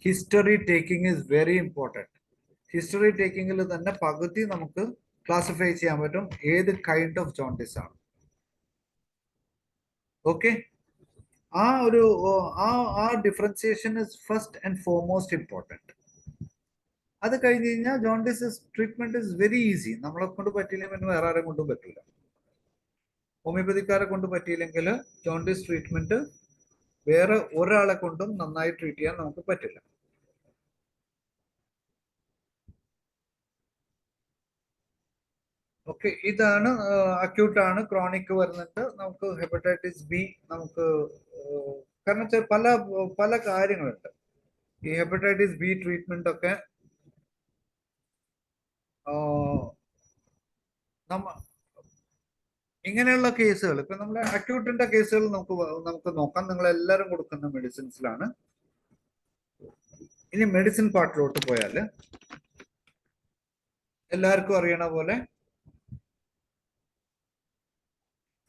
History taking is very important. History ടേക്കിങ്ങിൽ തന്നെ പകുതി നമുക്ക് ക്ലാസിഫൈ ചെയ്യാൻ പറ്റും ഏത് കൈൻഡ് ഓഫ് ജോണ്ടിസ് ആണ്. ഓക്കെ, ആ differentiation is first and foremost important. അത് കഴിഞ്ഞ് കഴിഞ്ഞാൽ jaundice treatment is very easy. നമ്മളെ കൊണ്ട് പറ്റിയില്ലെങ്കിൽ വേറെ ആരെ കൊണ്ടും പറ്റില്ല. ഹോമിയോപ്പതിക്കാരെ കൊണ്ട് പറ്റിയില്ലെങ്കിൽ ജോണ്ടിസ് ട്രീറ്റ്മെന്റ് വേറെ ഒരാളെ കൊണ്ടും നന്നായി ട്രീറ്റ് ചെയ്യാൻ നമുക്ക് പറ്റില്ല. ഓക്കെ, ഇതാണ് അക്യൂട്ട് ആണ്. ക്രോണിക് വരുന്നുണ്ട്. നമുക്ക് ഹെപ്പറ്റൈറ്റിസ് ബി നമുക്ക് കാരണം വെച്ചാൽ പല കാര്യങ്ങളുണ്ട്. ഈ ഹെപ്പറ്റൈറ്റിസ് ബി ട്രീറ്റ്മെന്റ് ഒക്കെ ഇങ്ങനെയുള്ള കേസുകൾ, ഇപ്പൊ നമ്മളെ അക്യൂട്ടിന്റെ കേസുകൾ നമുക്ക് നോക്കാം. നിങ്ങൾ എല്ലാവരും കൊടുക്കുന്ന മെഡിസിൻസിലാണ്. ഇനി മെഡിസിൻ പാർട്ടിലോട്ട് പോയാൽ എല്ലാവർക്കും അറിയണ പോലെ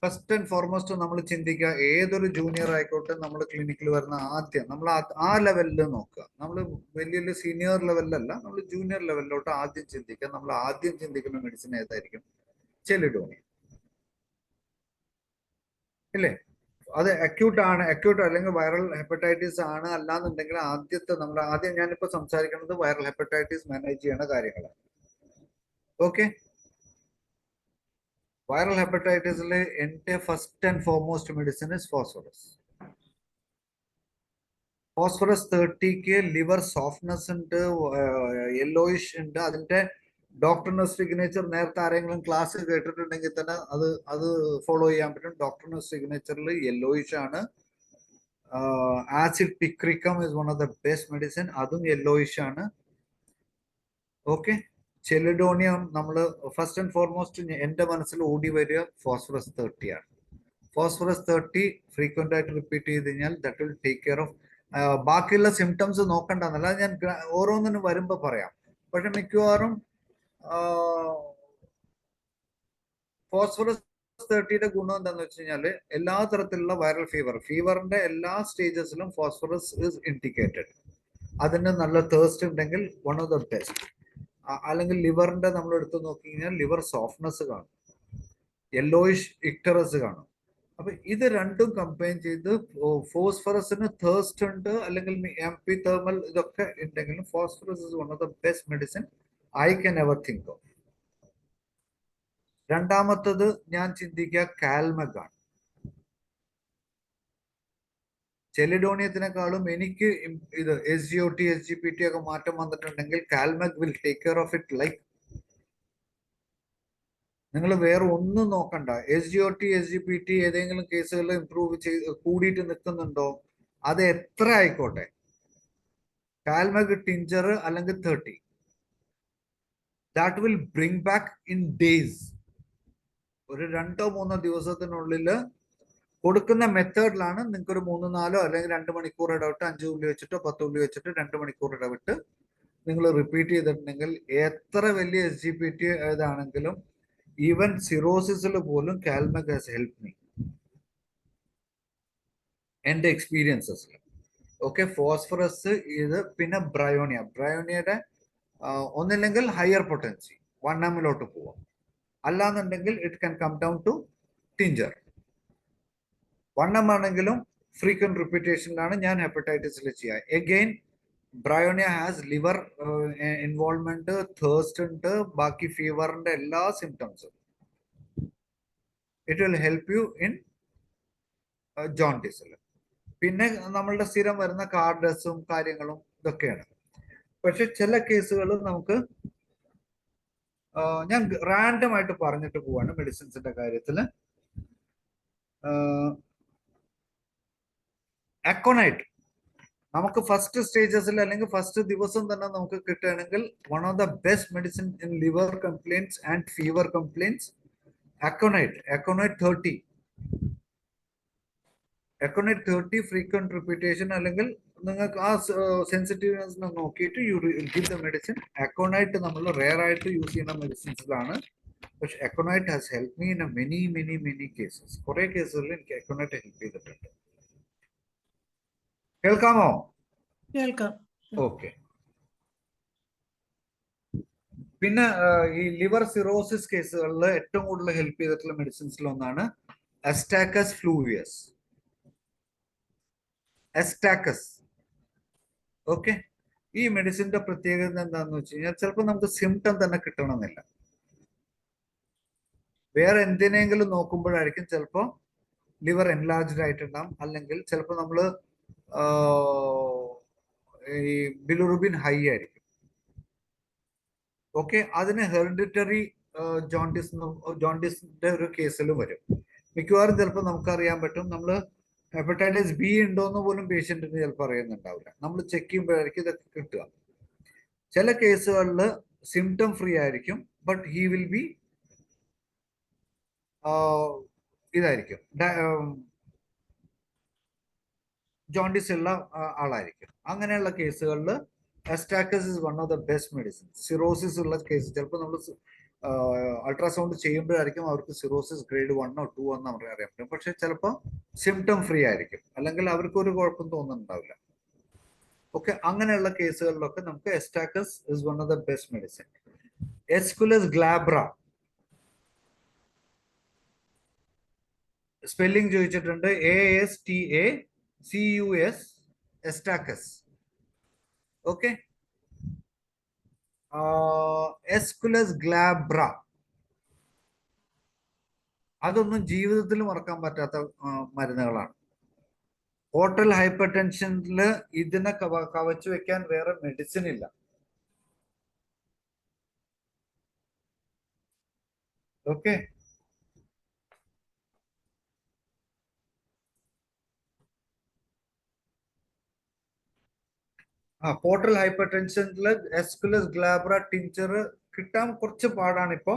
ഫസ്റ്റ് ആൻഡ് ഫോർമോസ്റ്റ് നമ്മൾ ചിന്തിക്കുക, ഏതൊരു ജൂനിയർ ആയിക്കോട്ടെ നമ്മൾ ക്ലിനിക്കിൽ വരുന്ന ആദ്യം നമ്മൾ ആ ലെവലിൽ നോക്കുക. നമ്മൾ വലിയ സീനിയർ ലെവലിലല്ല, നമ്മൾ ജൂനിയർ ലെവലിലോട്ട് ആദ്യം ചിന്തിക്കുക. നമ്മൾ ആദ്യം ചിന്തിക്കുന്ന മെഡിസിൻ ഏതായിരിക്കും? ചെലിഡോണിയം ഇല്ലേ? അത് അക്യൂട്ട് അല്ലെങ്കിൽ വൈറൽ ഹെപ്പറ്റൈറ്റിസ് ആണ്. അല്ലാന്നുണ്ടെങ്കിൽ ആദ്യം ഞാനിപ്പോ സംസാരിക്കുന്നത് വൈറൽ ഹെപ്പറ്റൈറ്റിസ് മാനേജ് ചെയ്യണ കാര്യങ്ങളാണ്. Okay, viral hepatitis first and foremost medicine is phosphorus. Phosphorus 30 liver softness ഉണ്ട്, yellowish ഉണ്ട്. അതിന്റെ ഡോക്ടറിന്റെ സിഗ്നേച്ചർ നേരത്തെ ആരെങ്കിലും ക്ലാസ് കേട്ടിട്ടുണ്ടെങ്കിൽ തന്നെ അത് ഫോളോ ചെയ്യാൻ പറ്റും. ഡോക്ടറിന്റെ സിഗ്നേച്ചറിൽ യെല്ലോയിഷ് ആണ്. Acid picricum is one of the best medicine, അതും യെല്ലോയിഷ് ആണ്. ഓക്കെ, ചെലിഡോണിയം നമ്മൾ ഫസ്റ്റ് ആൻഡ് ഫോർമോസ്റ്റ് എന്റെ മനസ്സിൽ ഓടി വരിക ഫോസ്ഫറസ് 30 ആണ്. ഫോസ്ഫറസ് 30 ഫ്രീക്വന്റ് ആയിട്ട് റിപ്പീറ്റ് ചെയ്ത് കഴിഞ്ഞാൽ that will take care of. ബാക്കിയുള്ള സിംറ്റംസ് നോക്കണ്ടെന്നല്ല, ഞാൻ ഓരോന്നിനും വരുമ്പോ പറയാം. പക്ഷെ മിക്കവാറും ഫോസ്ഫറസ് 30യുടെ ഗുണം എന്താന്ന് വെച്ച് കഴിഞ്ഞാല് എല്ലാ തരത്തിലുള്ള വൈറൽ ഫീവറിന്റെ എല്ലാ സ്റ്റേജസിലും ഫോസ്ഫറസ് ഇസ് ഇൻഡിക്കേറ്റഡ്. അതിന് നല്ല തേഴ്സ്റ്റ് ഉണ്ടെങ്കിൽ വൺ ഓഫ് ദ ബെസ്റ്റ്. അല്ലെങ്കിൽ ലിവറിന്റെ നമ്മൾ എടുത്ത് നോക്കി കഴിഞ്ഞാൽ ലിവർ സോഫ്റ്റ്നെസ് കാണും, യെല്ലോയിഷ് ഇക്ടറസ് കാണും. അപ്പൊ ഇത് രണ്ടും കമ്പൈൻ ചെയ്ത് ഫോസ്ഫറസിന് തേഴ്സ്റ്റ് ഉണ്ട് അല്ലെങ്കിൽ എംപി തേർമൽ ഇതൊക്കെ ഉണ്ടെങ്കിലും phosphorus is one of the best medicine I can ever think of. രണ്ടാമത്തത് ഞാൻ ചിന്തിക്കുക കാൽമഗ് ആണ്. ചെലിഡോണിയത്തിനെക്കാളും എനിക്ക് ഇത് SGOT SGPT ഒക്കെ മാറ്റം വന്നിട്ടുണ്ടെങ്കിൽ കാൽമഗ് will take care of it. Like നിങ്ങൾ വേറെ ഒന്നും നോക്കണ്ട. SGOT SGPT ഏതെങ്കിലും കേസുകളിൽ ഇംപ്രൂവ് ചെയ്ത് കൂടിയിട്ട് നിൽക്കുന്നുണ്ടോ, അത് എത്ര ആയിക്കോട്ടെ, കാൽമഗ് ടിഞ്ചർ അല്ലെങ്കിൽ 30 that will bring back in days. ഒരു 2-3 ദിവസത്തിനുള്ളിൽ കൊടുക്കുന്ന മെത്തേഡിലാണ്. നിങ്ങൾക്ക് ഒരു 3-4 അല്ലെങ്കിൽ 2 മണിക്കൂർ ഇടവിട്ട് 5 ഉള്ളി വെച്ചിട്ടോ 10 ഉള്ളി വെച്ചിട്ട് 2 മണിക്കൂർ ഇടവിട്ട് നിങ്ങൾ റിപ്പീറ്റ് ചെയ്തിട്ടുണ്ടെങ്കിൽ എത്ര വലിയ SGPT ഏതാണെങ്കിലും ഈവൻ സിറോസിസിൽ പോലും കാൽമഗ് ഹാസ് ഹെൽപ്പ് മീ എന്റെ എക്സ്പീരിയൻസസിൽ. ഓക്കെ, ഫോസ്ഫറസ് ഇത്, പിന്നെ ബ്രയോണിയയുടെ ഒന്നില്ലെങ്കിൽ ഹയർ പൊട്ടൻസി 1 ml പോവാം, അല്ലാന്നുണ്ടെങ്കിൽ it can come down to tincture. 1 ml ആണെങ്കിലും ഫ്രീക്വന്റ് റിപ്പീറ്റേഷനിലാണ് ഞാൻ ഹെപ്പറ്റൈറ്റിസിൽ ചെയ്യുക. Again bryonia has liver involvement, thirst ഉണ്ട്, ബാക്കി ഫീവറിന്റെ എല്ലാ സിംറ്റംസും. It will help you in ജോണ്ടിസിൽ. പിന്നെ നമ്മളുടെ സ്ഥിരം വരുന്ന കാർഡസും കാര്യങ്ങളും ഇതൊക്കെയാണ്. പക്ഷെ ചില കേസുകൾ നമുക്ക് ഞാൻ റാൻഡം ആയിട്ട് പറഞ്ഞിട്ട് പോവാണ് മെഡിസിൻസിന്റെ കാര്യത്തിൽ. അക്കോണൈറ്റ് നമുക്ക് ഫസ്റ്റ് സ്റ്റേജസിൽ അല്ലെങ്കിൽ ഫസ്റ്റ് ദിവസം തന്നെ നമുക്ക് കിട്ടുകയാണെങ്കിൽ one of the best medicine in liver complaints and fever complaints aconite 30 frequent repetition, അല്ലെങ്കിൽ നിങ്ങൾക്ക് ആ സെൻസിറ്റീവ്നെസ് നോക്കിയിട്ട് you give the medicine. Aconite നമ്മൾ റെയർ ആയിട്ട് യൂസ് ചെയ്യുന്ന മെഡിസിൻസിലാണ്. പക്ഷെ aconite has help me in many cases. കുറെ കേസുകളിൽ എനിക്ക് അക്കോണൈറ്റ് ഹെൽപ്പ് ചെയ്തിട്ടുണ്ട്. കേൾക്കാമോ? കേൾക്കാം. ഓക്കെ. പിന്നെ ഈ ലിവർ സിറോസിസ് കേസുകളിൽ ഏറ്റവും കൂടുതൽ ഹെൽപ്പ് ചെയ്തിട്ടുള്ള മെഡിസിൻസിൽ ഒന്നാണ് അസ്റ്റാക്കസ് ഫ്ലൂവിയസ്. ഓക്കെ, ഈ മെഡിസിന്റെ പ്രത്യേകത എന്താണെന്ന് വെച്ച് കഴിഞ്ഞാൽ ചിലപ്പോൾ നമുക്ക് സിംറ്റം തന്നെ കിട്ടണമെന്നില്ല. വേറെ എന്തിനെങ്കിലും നോക്കുമ്പോഴായിരിക്കും ചിലപ്പോൾ ലിവർ എൻലാർജ്ഡ് ആയിട്ടുണ്ടാവും, അല്ലെങ്കിൽ ചിലപ്പോൾ നമ്മൾ ഈ ബിലിറുബിൻ ഹൈ ആയിരിക്കും. ഓക്കെ, അതിന് ഹെറിഡിറ്ററി ജോണ്ടിസിന്റെ ഒരു കേസിൽ വരും. മിക്കവാറും ചിലപ്പോൾ നമുക്കറിയാൻ പറ്റും. നമ്മൾ ഹെപ്പറ്റൈറ്റിസ് ബി ഉണ്ടോന്ന് പോലും പേഷ്യന്റിന് ചിലപ്പോൾ അറിയുന്നുണ്ടാവില്ല. നമ്മൾ ചെക്ക് ചെയ്യുമ്പോഴായിരിക്കും ഇതൊക്കെ കിട്ടുക. ചില കേസുകളിൽ സിംറ്റം ഫ്രീ ആയിരിക്കും, ബട്ട് ഹി വിൽ ബി ഇതായിരിക്കും, ജോണ്ടിസ് ഉള്ള ആളായിരിക്കും. അങ്ങനെയുള്ള കേസുകളിൽ astacus is one of the best medicine. Cirrhosis ഉള്ള കേസ് ചിലപ്പോൾ നമ്മൾ അൾട്രാസൗണ്ട് ചെയ്യുമ്പോഴായിരിക്കും അവർക്ക് സിറോസിസ് ഗ്രേഡ് 1 or 2 എന്ന് അവർക്ക് അറിയാൻ പറ്റും. പക്ഷെ ചിലപ്പോൾ സിംറ്റം ഫ്രീ ആയിരിക്കും, അല്ലെങ്കിൽ അവർക്ക് ഒരു കുഴപ്പം തോന്നുന്നുണ്ടാവില്ല. ഓക്കെ, അങ്ങനെയുള്ള കേസുകളിലൊക്കെ നമുക്ക് astacus is one of the best medicine. Aesculus glabra spelling ചോദിച്ചിട്ടുണ്ട്. ASTACUS astacus. Okay, aesculus glabra അതൊന്നും ജീവിതത്തിൽ മറക്കാൻ പറ്റാത്ത മരുന്നുകളാണ്. പോർട്ടൽ ഹൈപ്പർ ടെൻഷനിൽ ഇതിനെ കവച്ചു വെക്കാൻ വേറെ മെഡിസിൻ ഇല്ല. ഓക്കെ, പോർട്ടൽ ഹൈപ്പർ ടെൻഷനിൽ എസ്കുലസ് ഗ്ലാബ്ര ടിഞ്ചർ കിട്ടാൻ കുറച്ച് പാടാണ് ഇപ്പോ.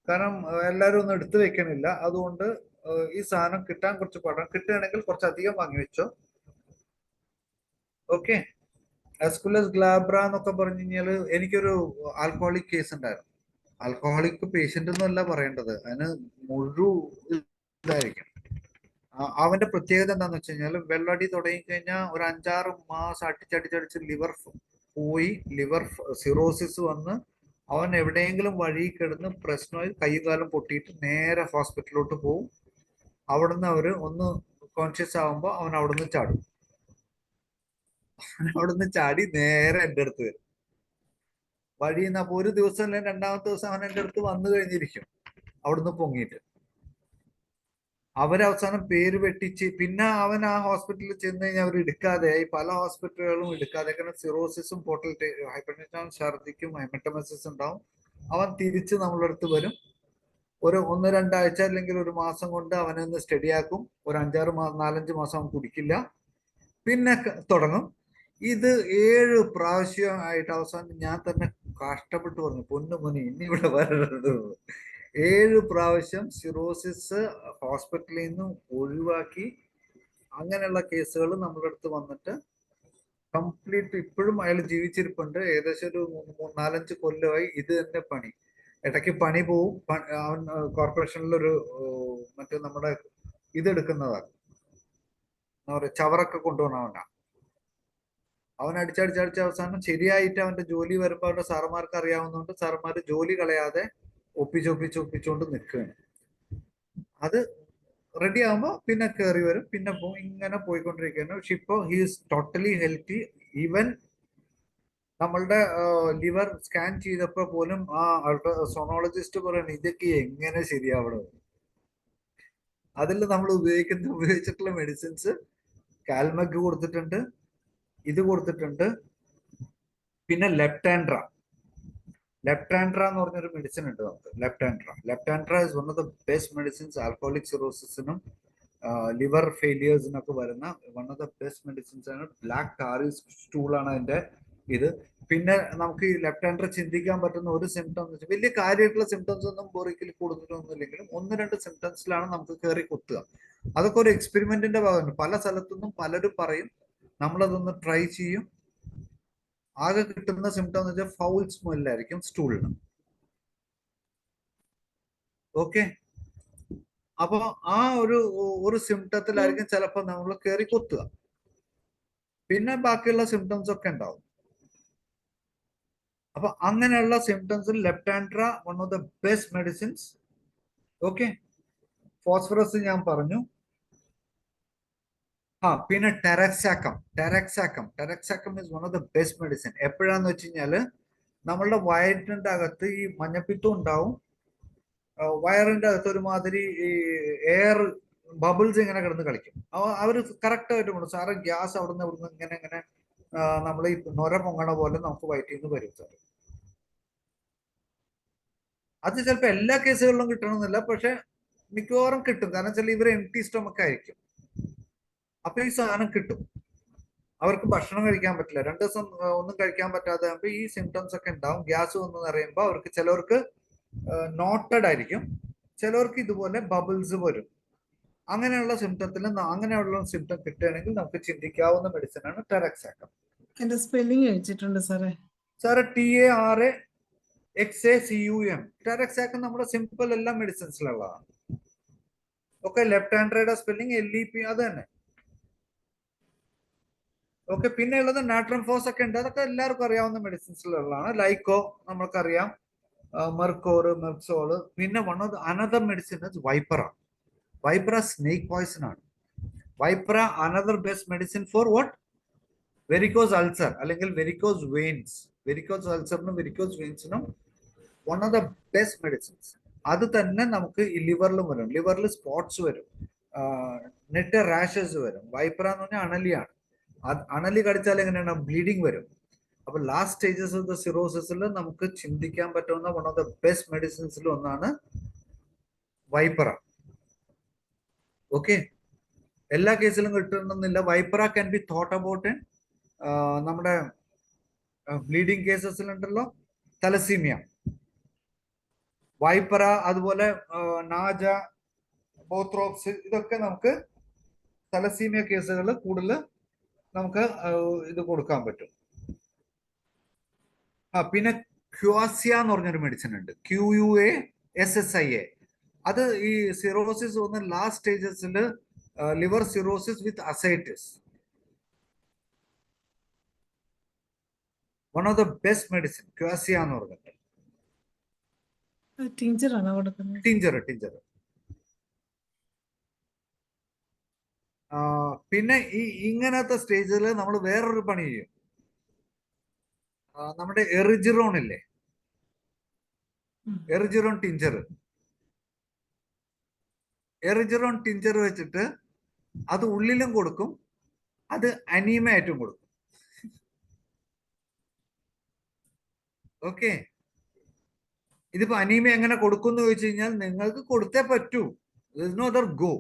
കാരണം എല്ലാവരും ഒന്നും എടുത്തു വെക്കണില്ല. അതുകൊണ്ട് ഈ സാധനം കിട്ടാൻ കുറച്ച് പാടാണ്. കിട്ടുകയാണെങ്കിൽ കുറച്ചധികം വാങ്ങി വെച്ചോ. ഓക്കെ, എസ്കുലസ് ഗ്ലാബ്ര എന്നൊക്കെ പറഞ്ഞു കഴിഞ്ഞാൽ എനിക്കൊരു ആൽക്കഹോളിക് കേസ് ഉണ്ടായിരുന്നു. ആൽക്കഹോളിക് പേഷ്യന്റ് എന്നല്ല പറയേണ്ടത്, അതിന് മുഴുവൻ ഇതായിരിക്കും. അവന്റെ പ്രത്യേകത എന്താന്ന് വെച്ച് കഴിഞ്ഞാൽ വെള്ളടി തുടങ്ങി കഴിഞ്ഞാൽ ഒരു 5-6 മാസം അടിച്ചടിച്ചടിച്ച് ലിവർ പോയി, ലിവർ സിറോസിസ് വന്ന് അവൻ എവിടെയെങ്കിലും വഴി കിടന്ന് പ്രശ്നമായി കൈയും കാലം പൊട്ടിയിട്ട് നേരെ ഹോസ്പിറ്റലിലോട്ട് പോകും. അവിടുന്ന് അവര് ഒന്ന് കോൺഷ്യസ് ആവുമ്പോൾ അവൻ അവിടുന്ന് ചാടും. അവിടുന്ന് ചാടി നേരെ എൻ്റെ അടുത്ത് വരും. വഴിയിൽ നിന്ന്. അപ്പൊ ഒരു ദിവസം അല്ലെങ്കിൽ രണ്ടാമത്തെ ദിവസം അവൻ എൻ്റെ അടുത്ത് വന്നു കഴിഞ്ഞിരിക്കും അവിടുന്ന് പൊങ്ങിയിട്ട്. അവരവസാനം പേര് വെട്ടിച്ച് പിന്നെ അവൻ ആ ഹോസ്പിറ്റലിൽ ചെന്ന് കഴിഞ്ഞാൽ അവർ എടുക്കാതെയായി. പല ഹോസ്പിറ്റലുകളും എടുക്കാതെ. കാരണം സിറോസിസും പോർട്ടൽ ഹൈപ്പർടെൻഷൻ, ഛർദിക്കും, ഹൈമറ്റമസിസ് ഉണ്ടാവും. അവൻ തിരിച്ച് നമ്മളുടെ അടുത്ത് വരും. ഒരു 1-2 ആഴ്ച അല്ലെങ്കിൽ ഒരു മാസം കൊണ്ട് അവനൊന്ന് സ്റ്റഡിയാക്കും. ഒരു 4-5 മാസം അവൻ കുടിക്കില്ല. പിന്നെ തുടങ്ങും. ഇത് 7 പ്രാവശ്യമായിട്ട് അവസാനം ഞാൻ തന്നെ കഷ്ടപ്പെട്ട് പറഞ്ഞു, പൊന്നു മോനെ ഇനി ഇവിടെ വരരുത്. 7 പ്രാവശ്യം സിറോസിസ് ഹോസ്പിറ്റലിൽ നിന്ന് ഒഴിവാക്കി. അങ്ങനെയുള്ള കേസുകൾ നമ്മുടെ അടുത്ത് വന്നിട്ട് കംപ്ലീറ്റ് ഇപ്പോഴും അയാൾ ജീവിച്ചിരിപ്പുണ്ട്. ഏകദേശം ഒരു 4-5 കൊല്ലമായി ഇത് തന്നെ പണി. ഇടയ്ക്ക് പണി പോവും. അവൻ കോർപ്പറേഷനിലൊരു മറ്റേ നമ്മുടെ ഇതെടുക്കുന്നതാണ്, എന്താ പറയുക, ചവറൊക്കെ കൊണ്ടുപോകണവനാ. അവൻ അടിച്ചടിച്ചടിച്ച അവസാനം ശരിയായിട്ട് അവന്റെ ജോലി വരുമ്പോൾ അവരുടെ സാറുമാർക്ക് അറിയാവുന്നതുകൊണ്ട് സാറുമാർ ജോലി കളയാതെ ഒപ്പിച്ചോണ്ട് നിൽക്കുകയാണ്. അത് റെഡി ആകുമ്പോൾ പിന്നെ കയറി വരും, പിന്നെ ഇങ്ങനെ പോയിക്കൊണ്ടിരിക്കുകയാണ്. പക്ഷെ ഇപ്പോൾ ഹീസ് ടോട്ടലി ഹെൽത്തി. ഈവൻ നമ്മളുടെ ലിവർ സ്കാൻ ചെയ്തപ്പോൾ പോലും ആ സോണോളജിസ്റ്റ് പറയുന്നത് ഇതൊക്കെ എങ്ങനെ ശരിയാവണം. അതിൽ നമ്മൾ ഉപയോഗിച്ചിട്ടുള്ള മെഡിസിൻസ് കാൽമഗ് കൊടുത്തിട്ടുണ്ട്, ഇത് കൊടുത്തിട്ടുണ്ട്. പിന്നെ ലെപ്റ്റാൻഡ്ര എന്ന് പറഞ്ഞൊരു മെഡിസിൻ ഉണ്ട് നമുക്ക്. Leptandra is one of the best medicines alcoholic സിറോസിസിനും ലിവർ ഫെയിലിയേഴ്സിനൊക്കെ വരുന്ന one of the best medicines ആണ്. ബ്ലാക്ക് ടാറി സ്റ്റൂൾ ആണ് അതിന്റെ ഇത്. പിന്നെ നമുക്ക് ഈ ലെപ്റ്റാൻഡ്ര ചിന്തിക്കാൻ പറ്റുന്ന ഒരു സിംറ്റം എന്ന് വെച്ചാൽ വലിയ കാര്യമായിട്ടുള്ള സിംറ്റംസ് ഒന്നും ബോറിക്കൽ കൂടുതലൊന്നും ഇല്ലെങ്കിലും 1-2 സിംറ്റംസിലാണ് നമുക്ക് കയറി കുത്തുക. അതൊക്കെ ഒരു എക്സ്പെരിമെന്റിന്റെ ഭാഗമാണ്. പല സ്ഥലത്തുനിന്നും പലരും പറയും, നമ്മളതൊന്ന് ട്രൈ ചെയ്യും. ആകെ കിട്ടുന്ന സിംറ്റം എന്ന് വെച്ചാൽ ഫൗൾ സ്മെല്ലായിരിക്കും സ്റ്റൂളിന്. ഓക്കെ, അപ്പൊ ആ ഒരു സിംറ്റത്തിലായിരിക്കും ചിലപ്പോൾ നമ്മൾ കയറി കൊത്തുക. പിന്നെ ബാക്കിയുള്ള സിംറ്റംസ് ഒക്കെ ഉണ്ടാവും. അപ്പൊ അങ്ങനെയുള്ള സിംറ്റംസിൽ leptandra one of the best medicines. Okay, phosphorus ഞാൻ പറഞ്ഞു. പിന്നെ taraxacum is one of the best medicine. എപ്പോഴാന്ന് വെച്ച് കഴിഞ്ഞാല് നമ്മളുടെ വയറ്റിന്റെ അകത്ത് ഈ മഞ്ഞപ്പിത്തം ഉണ്ടാവും. വയറിന്റെ അകത്ത് ഒരുമാതിരി ഈ എയർ ബബിൾസ് ഇങ്ങനെ കിടന്ന് കളിക്കും. അവര് കറക്റ്റ് ആയിട്ട് കൊണ്ടു സാറ് ഗ്യാസ് അവിടുന്ന് ഇങ്ങനെ നമ്മൾ ഈ നൊര പൊങ്ങണ പോലെ നമുക്ക് വയറ്റിൽ നിന്ന് വരും സാർ. അത് ചിലപ്പോൾ എല്ലാ കേസുകളിലും കിട്ടണമെന്നില്ല, പക്ഷെ മിക്കവാറും കിട്ടും. കാരണം വെച്ചാൽ ഇവർ എംപ്റ്റി സ്റ്റൊമക്ക് ആയിരിക്കും. അപ്പൊ ഈ സാധനം കിട്ടും. അവർക്ക് ഭക്ഷണം കഴിക്കാൻ പറ്റില്ല. 2 ദിവസം ഒന്നും കഴിക്കാൻ പറ്റാതെ ആകുമ്പോൾ ഈ സിംറ്റംസ് ഒക്കെ ഉണ്ടാവും. ഗ്യാസ് വന്നു പറയുമ്പോൾ അവർക്ക് ചിലവർക്ക് നോട്ടഡ് ആയിരിക്കും, ചിലവർക്ക് ഇതുപോലെ ബബിൾസ് വരും. അങ്ങനെയുള്ള സിംറ്റം കിട്ടുകയാണെങ്കിൽ നമുക്ക് ചിന്തിക്കാവുന്ന മെഡിസിൻ ആണ് ടെറക്സാക്കം. എന്റെ സ്പെല്ലിംഗ് വെച്ചിട്ടുണ്ട് സാറേ. TARAXACUM. ടെറക്സാക്കം നമ്മുടെ സിമ്പിൾ എല്ലാ മെഡിസിൻസിലുള്ളതാണ്. ഓക്കെ, ലെഫ്റ്റ് ഹാൻഡ്രയുടെ സ്പെല്ലിംഗ് LEP അത് തന്നെ. ഓക്കെ, പിന്നെ ഉള്ളത് നാട്രം ഫോസ് ഒക്കെ ഉണ്ട്. അതൊക്കെ എല്ലാവർക്കും അറിയാവുന്ന മെഡിസിൻസിലുള്ളതാണ്. ലൈക്കോ നമ്മൾക്കറിയാം, മെർസോള്. പിന്നെ one of another medicine vipera snake poison ആണ്. Vipera another best medicine for what? Varicose ulcer അല്ലെങ്കിൽ വെരിക്കോസ് വെയിൻസ്. വെരിക്കോസ് അൾസറിനും വെരിക്കോസ് വെയിൻസിനും one of the best medicines. അത് തന്നെ നമുക്ക് ഈ ലിവറിലും വരും. ലിവറിൽ സ്പോട്സ് വരും, നെറ്റ് റാഷസ് വരും. വൈപ്പറ എന്ന് പറഞ്ഞാൽ അണലിയാണ്. അണലി കടിച്ചാൽ എങ്ങനെയാണ്? ബ്ലീഡിങ് വരും. അപ്പൊ ലാസ്റ്റ് സ്റ്റേജസ് ഓഫ് ദ സിറോസിസിൽ നമുക്ക് ചിന്തിക്കാൻ പറ്റുന്ന വൺ ഓഫ് ദ ബെസ്റ്റ് മെഡിസിൻസിൽ ഒന്നാണ് വൈപ്പറ. ഓക്കെ, എല്ലാ കേസിലും കിട്ടണമെന്നില്ല. Vipera can be thought about in നമ്മുടെ ബ്ലീഡിങ് കേസസിലുണ്ടല്ലോ, തലസീമിയ, വൈപ്പറ, അതുപോലെ നാജ, ബോത്രോപ്സ്, ഇതൊക്കെ നമുക്ക് തലസീമിയ കേസുകൾ കൂടുതൽ നമുക്ക് ഇത് കൊടുക്കാൻ പറ്റും. പിന്നെ ക്വാസിയ എന്ന് പറഞ്ഞൊരു മെഡിസിൻ ഉണ്ട്, QUASSIA. അത് ഈ സിറോസിസ് വന്ന ലാസ്റ്റ് സ്റ്റേജസിൽ liver cirrhosis with ascites, one of the best medicine quassia എന്ന് പറഞ്ഞിട്ട്. ടീച്ചറാണോ കൊടുക്കുന്നത്? ടിഞ്ചർ. പിന്നെ ഈ ഇങ്ങനത്തെ സ്റ്റേജിൽ നമ്മൾ വേറൊരു പണി ചെയ്യും. നമ്മുടെ എറിജിറോൺ ഇല്ലേ, എറിജിറോൺ ടിഞ്ചർ വെച്ചിട്ട് അത് ഉള്ളിലും കൊടുക്കും, അത് അനീമ ആയിട്ടും കൊടുക്കും. ഓക്കെ, ഇതിപ്പോ അനീമ എങ്ങനെ കൊടുക്കും എന്ന് ചോദിച്ചു കഴിഞ്ഞാൽ നിങ്ങൾക്ക് കൊടുത്തേ പറ്റൂ. No other go.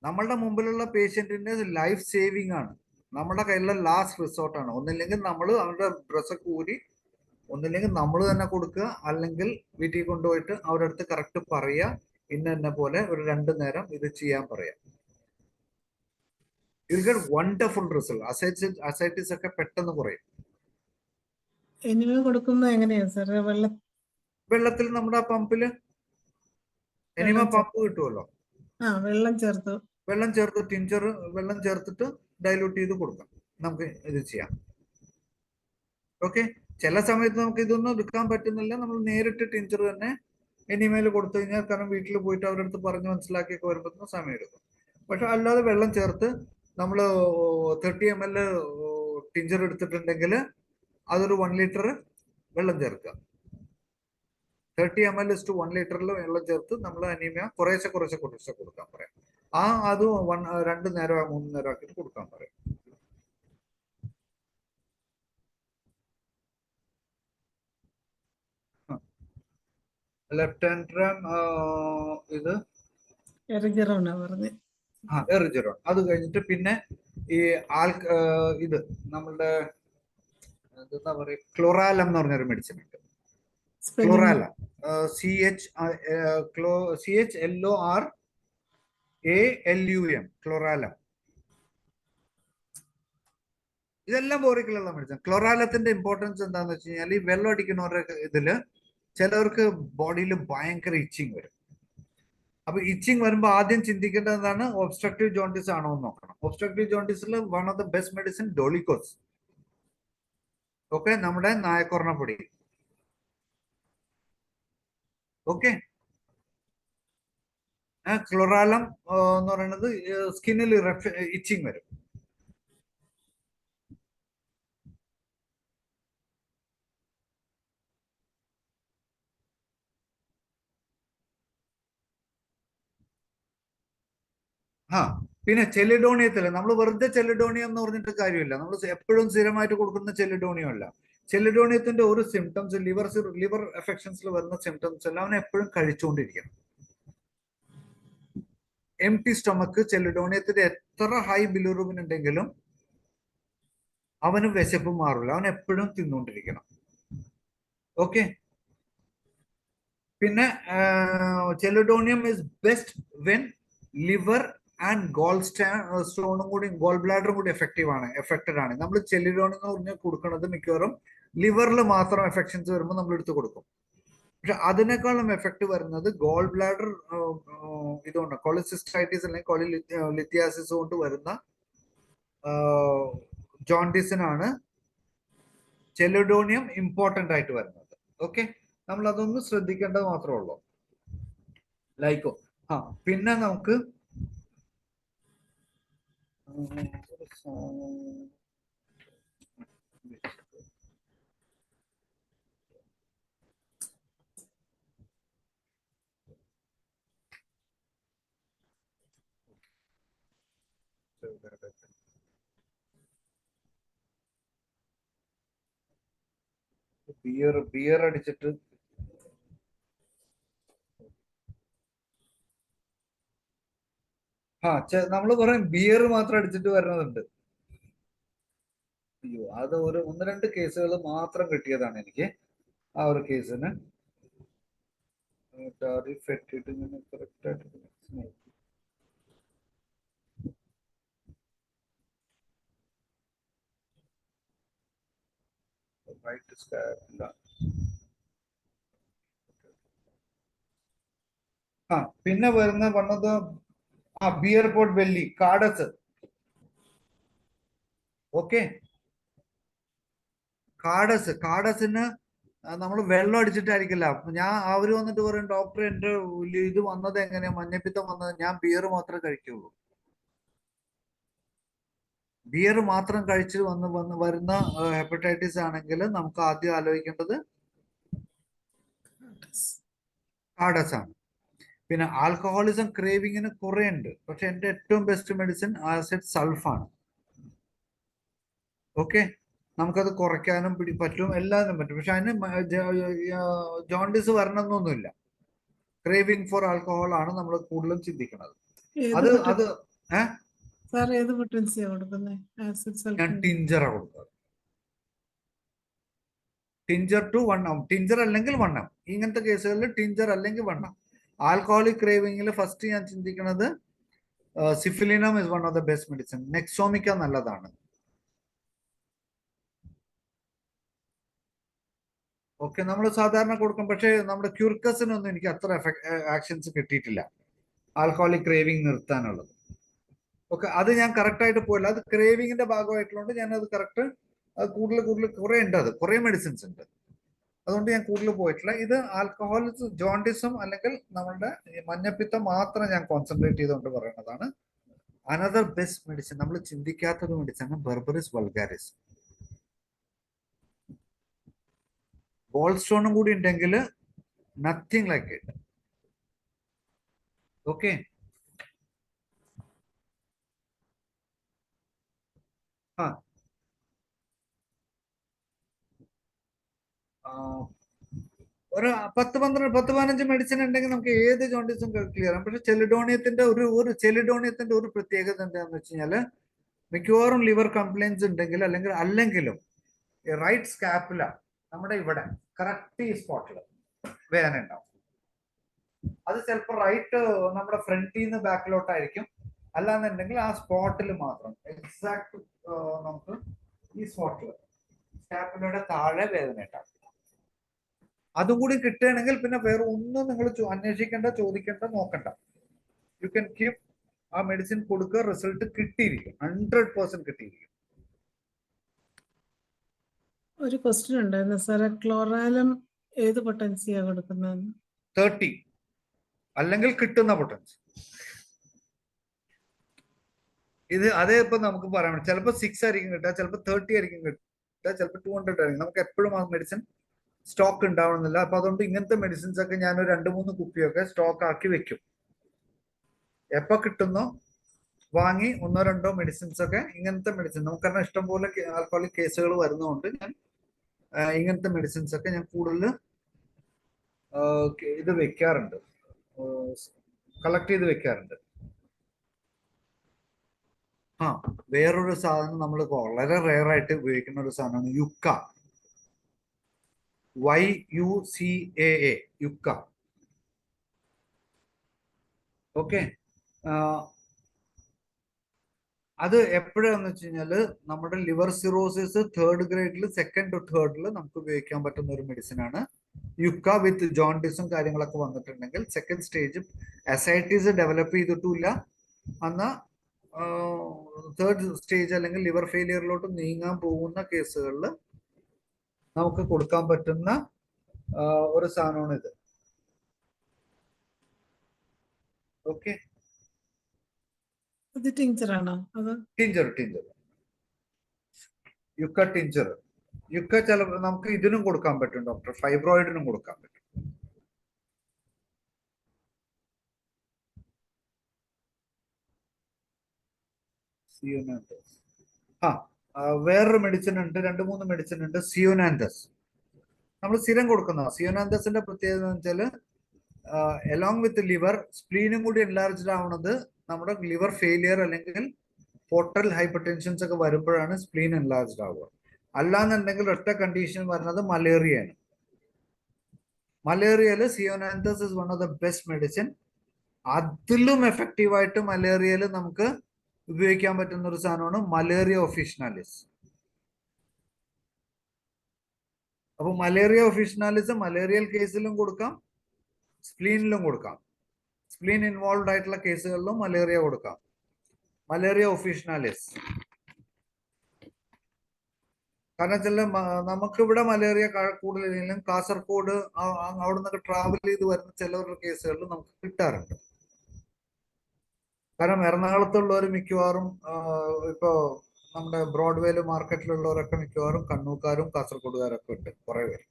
നമ്മളുടെ മുമ്പിലുള്ള പേഷ്യന്റിന്റെ ലൈഫ് സേവിങ് ആണ്, നമ്മുടെ കയ്യിലുള്ള ലാസ്റ്റ് റിസോർട്ടാണ്. ഒന്നില്ലെങ്കിൽ നമ്മൾ അവരുടെ ഡ്രസ്സൊക്കെ ഊരി, ഒന്നില്ലെങ്കിൽ നമ്മൾ തന്നെ കൊടുക്കുക, അല്ലെങ്കിൽ വീട്ടിൽ കൊണ്ടുപോയിട്ട് അവരുടെ അടുത്ത് കറക്റ്റ് പറയുക, ഇന്ന പോലെ ഒരു 2 നേരം ഇത് ചെയ്യാൻ പറയാം. You get wonderful result. Ascites ഒക്കെ പെട്ടെന്ന് കുറയും. എനിമ കൊടുക്കുന്നത് എങ്ങനെയാ സാർ? വെള്ളത്തിൽ നമ്മുടെ ആ പമ്പില് എനിമ പമ്പ് കിട്ടുമല്ലോ, വെള്ളം ചേർത്ത് വെള്ളം ചേർത്തിട്ട് ഡൈലൂട്ട് ചെയ്ത് കൊടുക്കാം. നമുക്ക് ഇത് ചെയ്യാം. ഓക്കെ, ചില സമയത്ത് നമുക്ക് ഇതൊന്നും എടുക്കാൻ പറ്റുന്നില്ല, നമ്മൾ നേരിട്ട് ടിഞ്ചർ തന്നെ എനിമയിൽ കൊടുത്തു കഴിഞ്ഞാൽ, കാരണം വീട്ടിൽ പോയിട്ട് അവരുടെ അടുത്ത് പറഞ്ഞ് മനസ്സിലാക്കിയൊക്കെ വരുമ്പോൾ സമയം എടുക്കും. പക്ഷെ അല്ലാതെ വെള്ളം ചേർത്ത് നമ്മൾ 30 ml ടിഞ്ചർ എടുത്തിട്ടുണ്ടെങ്കിൽ അതൊരു 1 ലിറ്റർ വെള്ളം ചേർക്കുക. 30 ml to 1 ലിറ്ററിൽ വെള്ളം ചേർത്ത് നമ്മൾ അനീമിയ കുറേശ്ശെ കൊടുക്കാൻ പറയാം. അത് 2 നേരം 3 നേരം ആക്കിയിട്ട് കൊടുക്കാൻ പറയാം. ലെഫ്റ്റ് ആൻഡ്രം ഇത് എറിജിറോണാ പറഞ്ഞത്. എറിജിറോൺ. അത് കഴിഞ്ഞിട്ട് പിന്നെ ഈ ഇത് നമ്മളുടെ എന്താ പറയുക, ക്ലോറാലം എന്ന് പറഞ്ഞൊരു മെഡിസിൻ ഉണ്ട്. ക്ലോറാലം, CHLORALUM, ക്ലോറാലം. ഇതെല്ലാം ബോറിക്കുള്ള മെഡിസിൻ. ക്ലോറാലത്തിന്റെ ഇമ്പോർട്ടൻസ് എന്താന്ന് വെച്ച് കഴിഞ്ഞാൽ, ഈ വെള്ളം അടിക്കുന്നവരുടെ ഇതില് ചിലവർക്ക് ബോഡിയിൽ ഭയങ്കര ഇച്ചിങ് വരും. അപ്പൊ ഇച്ചിങ് വരുമ്പോൾ ആദ്യം ചിന്തിക്കേണ്ടത് എന്താണ്? ഒബ്സ്ട്രക്റ്റീവ് ജോണ്ടിസ് ആണോ എന്ന് നോക്കണം. ഒബ്സ്ട്രക്റ്റീവ് ജോണ്ടിസിൽ one of the best medicine dolichos. Okay, നമ്മുടെ നായക്കൊർണപ്പൊടി. ഓക്കെ, ക്ലോറാലം എന്ന് പറയുന്നത് സ്കിന്നിൽ ഇച്ചിങ് വരും. പിന്നെ ചെലിഡോണിയത്തില് നമ്മൾ വെറുതെ ചെലിഡോണിയം എന്ന് പറഞ്ഞിട്ട് കാര്യമില്ല. നമ്മൾ എപ്പോഴും സ്ഥിരമായിട്ട് കൊടുക്കുന്ന ചെലിഡോണിയം അല്ല. ചെലിഡോണിയത്തിന്റെ ഒരു സിംറ്റംസ്, ലിവർ എഫക്ഷൻസിൽ വരുന്ന സിംറ്റംസ് എല്ലാം അവൻ എപ്പോഴും കഴിച്ചുകൊണ്ടിരിക്കണം. എംപ്റ്റി സ്റ്റൊമക്ക്, ചെലിഡോണിയത്തിന്റെ എത്ര ഹൈ ബിലിറൂബിൻ ഉണ്ടെങ്കിലും അവന് വിശപ്പ് മാറില്ല, അവൻ എപ്പോഴും തിന്നുകൊണ്ടിരിക്കണം. ഓക്കെ, പിന്നെ chelidonium is best when liver and സ്റ്റോണും കൂടി, ഗോൾ ബ്ലാഡറും കൂടി എഫക്റ്റഡ് ആണ്. നമ്മൾ ചെലിഡോണിയം എന്ന് പറഞ്ഞാൽ കൊടുക്കുന്നത് മിക്കവാറും ലിവറിൽ മാത്രം എഫക്ഷൻസ് വരുമ്പോൾ നമ്മൾ എടുത്ത് കൊടുക്കും. പക്ഷെ അതിനേക്കാളും എഫക്ട് വരുന്നത് ഗോൾ ബ്ലാഡർ ഇതുകൊണ്ട്, കോളിസിസ്റ്റൈറ്റിസ് അല്ലെങ്കിൽ കോളിലിത്തിയാസിസ് കൊണ്ട് വരുന്ന ജോണ്ടിസിനാണ് ചെലിഡോണിയം ഇമ്പോർട്ടന്റ് ആയിട്ട് വരുന്നത്. ഓക്കെ, നമ്മൾ അതൊന്ന് ശ്രദ്ധിക്കേണ്ടത് മാത്രമേ ഉള്ളൂ. ലൈക്കോ. പിന്നെ നമുക്ക് ബിയർ അടിച്ചിട്ട് നമ്മൾ പറയും ബിയർ മാത്രം അടിച്ചിട്ട് വരുന്നതുണ്ട്. അയ്യോ, അത് ഒന്ന് രണ്ട് കേസുകൾ മാത്രം കിട്ടിയതാണ് എനിക്ക്. ആ ഒരു കേസിന് ടാരിഫ് എത്തിയിട്ട് ഇങ്ങനെ കറക്റ്റ് ആയിട്ട് പിന്നെ വന്നത് ബിയർ പോട്ട് ബെല്ലി കാഡസ്. ഓക്കെ, കാഡസിന് നമ്മൾ വെള്ളം അടിച്ചിട്ടായിരിക്കില്ല. അവര് വന്നിട്ട് പറയും ഡോക്ടർ എന്റെ ഇത് വന്നത് എങ്ങനെയാ, മഞ്ഞപ്പിത്തം വന്നത്, ഞാൻ ബിയർ മാത്രമേ കഴിക്കുള്ളൂ. ബിയർ മാത്രം കഴിച്ച് വരുന്ന ഹെപ്പറ്റൈറ്റിസ് ആണെങ്കിൽ നമുക്ക് ആദ്യം ആലോചിക്കേണ്ടത് കാഡസ് ആണ്. പിന്നെ ആൽക്കഹോളിസം ക്രേവിങ്ങിന് കുറെ ഉണ്ട്. പക്ഷെ എന്റെ ഏറ്റവും ബെസ്റ്റ് മെഡിസിൻ ആസിഡ് സൾഫാണ്. ഓക്കെ, നമുക്കത് കുറയ്ക്കാനും പറ്റും, എല്ലാത്തിനും പറ്റും. പക്ഷെ അതിന് ജോണ്ടിസ് വരണമെന്നൊന്നുമില്ല. ക്രേവിംഗ് ഫോർ ആൽക്കഹോൾ ആണ് നമ്മൾ കൂടുതലും ചിന്തിക്കുന്നത്. ഏത് പൊട്ടൻസിയാ കൊടുക്കുന്നത്? ഞാൻ ടിഞ്ചറാ കൊടുക്കുന്നത്. ടിഞ്ചർ ടു 1 ounce, ടിഞ്ചർ അല്ലെങ്കിൽ 1 ounce. ഇങ്ങനത്തെ കേസുകളിൽ ടിഞ്ചർ അല്ലെങ്കിൽ 1 ounce. ആൽക്കഹോളിക് ക്രേവിംഗിൽ ഫസ്റ്റ് ഞാൻ ചിന്തിക്കുന്നത് syphilinum is one of the best medicine. Nux vomica നല്ലതാണ്. ഓക്കെ, നമ്മൾ സാധാരണ കൊടുക്കും. പക്ഷേ നമ്മുടെ ക്യൂർക്കസിനൊന്നും എനിക്ക് അത്ര ആക്ഷൻസ് കിട്ടിയിട്ടില്ല ആൽക്കഹോളിക് ക്രേവിംഗ് നിർത്താനുള്ളത്. ഓക്കെ, അത് ഞാൻ കറക്റ്റ് ആയിട്ട് പോയില്ല. അത് ക്രേവിങ്ങിന്റെ ഭാഗമായിട്ടുള്ളത് ഞാൻ അത് കറക്റ്റ് കൂടുതൽ കുറെ ഉണ്ട്. അത് കുറെ മെഡിസിൻസ് ഉണ്ട്, അതുകൊണ്ട് ഞാൻ കൂടുതൽ പോയിട്ടില്ല. ഇത് ആൽക്കഹോളിസം, ജോണ്ടിസം അല്ലെങ്കിൽ നമ്മളുടെ മഞ്ഞപ്പിത്തം മാത്രം ഞാൻ കോൺസെൻട്രേറ്റ് ചെയ്തുകൊണ്ട് പറയുന്നതാണ്. അനദർ ബെസ്റ്റ് മെഡിസിൻ നമ്മൾ ചിന്തിക്കാത്തൊരു മെഡിസിൻ ബെർബറിസ് വൾഗാരിസ്. ബോൾ സ്റ്റോണും കൂടി ഉണ്ടെങ്കിൽ നത്തിങ് ലൈക്ക് ഇറ്റ്. ഓക്കെ, ഒരു 10-15 മെഡിസിൻ ഉണ്ടെങ്കിൽ നമുക്ക് ഏത് ജോണ്ടിസും ക്ലിയർ ആണ്. പക്ഷെ ചെലിഡോണിയത്തിന്റെ ഒരു പ്രത്യേകത എന്താണെന്ന് വെച്ച് കഴിഞ്ഞാല് മിക്കവാറും ലിവർ കംപ്ലൈൻസ് ഉണ്ടെങ്കിൽ അല്ലെങ്കിലും റൈറ്റ് സ്കാപ്പുല നമ്മുടെ ഇവിടെ കറക്റ്റ് ഈ സ്പോട്ടിൽ വേദന ഉണ്ടാവും. അത് ചിലപ്പോൾ റൈറ്റ് നമ്മുടെ ഫ്രണ്ടിൽ നിന്ന് ബാക്കിലോട്ടായിരിക്കും, അല്ലാന്നുണ്ടെങ്കിൽ ആ സ്പോട്ടിൽ മാത്രം എക്സാക്ട് നമുക്ക് ഈ സ്പോട്ടിൽ സ്കാപ്പുലയുടെ താഴെ വേദന ഉണ്ടാവും. അതും കൂടി കിട്ടുകയാണെങ്കിൽ പിന്നെ വേറെ ഒന്നും നിങ്ങൾ അന്വേഷിക്കേണ്ട, ചോദിക്കേണ്ട, നോക്കണ്ട. യു ക്യാൻ കീപ് ആ മെഡിസിൻ കൊടുക്കുക, റിസൾട്ട് കിട്ടിയിരിക്കും, 100% കിട്ടിയിരിക്കും. ഒരു ക്വസ്റ്റ്യൻ ഉണ്ടായിരുന്നു സാറേ, ക്ലോറാലം ഏത് പൊട്ടൻസിയാ കൊടുക്കുന്നത്? 30 അല്ലെങ്കിൽ കിട്ടുന്ന പൊട്ടൻസി. ഇത് അതേ ഇപ്പൊ നമുക്ക് പറയാം. ചിലപ്പോൾ 6 ആയിരിക്കും കിട്ടുക, ചിലപ്പോൾ 30 ആയിരിക്കും കിട്ടുക, ചിലപ്പോൾ 200 ആയിരിക്കും. നമുക്ക് എപ്പോഴും ആ മെഡിസിൻ സ്റ്റോക്ക് ഉണ്ടാവണമെന്നില്ല. അപ്പൊ അതുകൊണ്ട് ഇങ്ങനത്തെ മെഡിസിൻസ് ഒക്കെ ഞാൻ ഒരു 2-3 കുപ്പിയൊക്കെ സ്റ്റോക്ക് ആക്കി വെക്കും. എപ്പോ കിട്ടുന്നോ വാങ്ങി 1-2 മെഡിസിൻസ് ഒക്കെ, ഇങ്ങനത്തെ മെഡിസിൻ നമുക്കറിയാം ഇഷ്ടംപോലെ ആൽക്കഹോളിക് കേസുകൾ വരുന്നതുകൊണ്ട് ഞാൻ ഇങ്ങനത്തെ മെഡിസിൻസ് ഒക്കെ ഞാൻ കൂടുതൽ ഇത് വെക്കാറുണ്ട്, കളക്ട് ചെയ്ത് വെക്കാറുണ്ട്. വേറൊരു സാധനം നമ്മൾ വളരെ റെയർ ആയിട്ട് ഉപയോഗിക്കുന്ന ഒരു സാധനമാണ് യുക്ക. YUCAA, യുക്ക. ഓക്കെ, അത് എപ്പോഴാന്ന് വെച്ച് കഴിഞ്ഞാല് നമ്മുടെ liver cirrhosis 3rd ഗ്രേഡിൽ 2nd to 3rd നമുക്ക് ഉപയോഗിക്കാൻ പറ്റുന്ന ഒരു മെഡിസിൻ ആണ് യുക്ക. വിത്ത് ജോണ്ടിസും കാര്യങ്ങളൊക്കെ വന്നിട്ടുണ്ടെങ്കിൽ 2nd സ്റ്റേജ് അസൈറ്റീസ് ഡെവലപ്പ് ചെയ്തിട്ടില്ല എന്ന 3rd സ്റ്റേജ് അല്ലെങ്കിൽ ലിവർ ഫെയിലിയറിലോട്ട് നീങ്ങാൻ പോകുന്ന കേസുകളിൽ നമുക്ക് കൊടുക്കാൻ പറ്റുന്ന ഒരു സാധനമാണ് ഇത്. Okay, tincture യുക്ക tincture. യുക്ക ചിലപ്പോൾ നമുക്ക് ഇതിനും കൊടുക്കാൻ പറ്റും ഡോക്ടർ, ഫൈബ്രോയിഡിനും കൊടുക്കാൻ പറ്റും. സിയോനാന്തസ്. വേറൊരു മെഡിസിൻ ഉണ്ട്, 2-3 മെഡിസിൻ ഉണ്ട്. സിയോനാന്തസ് നമ്മൾ സ്ഥിരം കൊടുക്കുന്ന സിയോനാന്തസിന്റെ പ്രത്യേകത എന്ന് വെച്ചാല് എലോങ് വിത്ത് ലിവർ സ്പ്ലീനും കൂടി എൻലാർജ്ഡ് ആവുന്നത് നമ്മുടെ ലിവർ ഫെയിലിയർ അല്ലെങ്കിൽ പോർട്ടൽ ഹൈപ്പർ ടെൻഷൻസ് ഒക്കെ വരുമ്പോഴാണ് സ്പ്ലീൻ എൻലാർജ്ഡ് ആവുക. അല്ലാന്നുണ്ടെങ്കിൽ ഒറ്റ കണ്ടീഷൻ വരുന്നത് മലേറിയയാണ്. മലേറിയയില് chionanthus is one of the best medicine. അതിലും എഫക്റ്റീവായിട്ട് മലേറിയയിൽ നമുക്ക് ഉപയോഗിക്കാൻ പറ്റുന്ന ഒരു സാധനമാണ് മലേറിയ ഒഫീഷ്യനാലിസ്. അപ്പൊ മലേറിയ ഒഫീഷ്യനാലിസ് മലേറിയൽ കേസിലും കൊടുക്കാം, സ്പ്ലീനിലും കൊടുക്കാം. സ്പ്ലീൻ ഇൻവോൾവ് ആയിട്ടുള്ള കേസുകളിലും മലേറിയ കൊടുക്കാം. മലേറിയ ഒഫീഷ്യനാലിസ് കാരണം വെച്ചാൽ നമുക്കിവിടെ മലേറിയ കൂടുതലെങ്കിലും കാസർഗോഡ് അവിടെ നിന്നൊക്കെ ട്രാവൽ ചെയ്ത് വരുന്ന ചിലവരുടെ കേസുകളിൽ നമുക്ക് കിട്ടാറുണ്ട്. കാരണം എറണാകുളത്തുള്ളവർ മിക്കവാറും ഇപ്പോ നമ്മുടെ ബ്രോഡ്വേയിൽ മാർക്കറ്റിലുള്ളവരൊക്കെ മിക്കവാറും കണ്ണൂക്കാരും കാസർഗോഡുകാരൊക്കെ ഉണ്ട് കുറെ പേര്.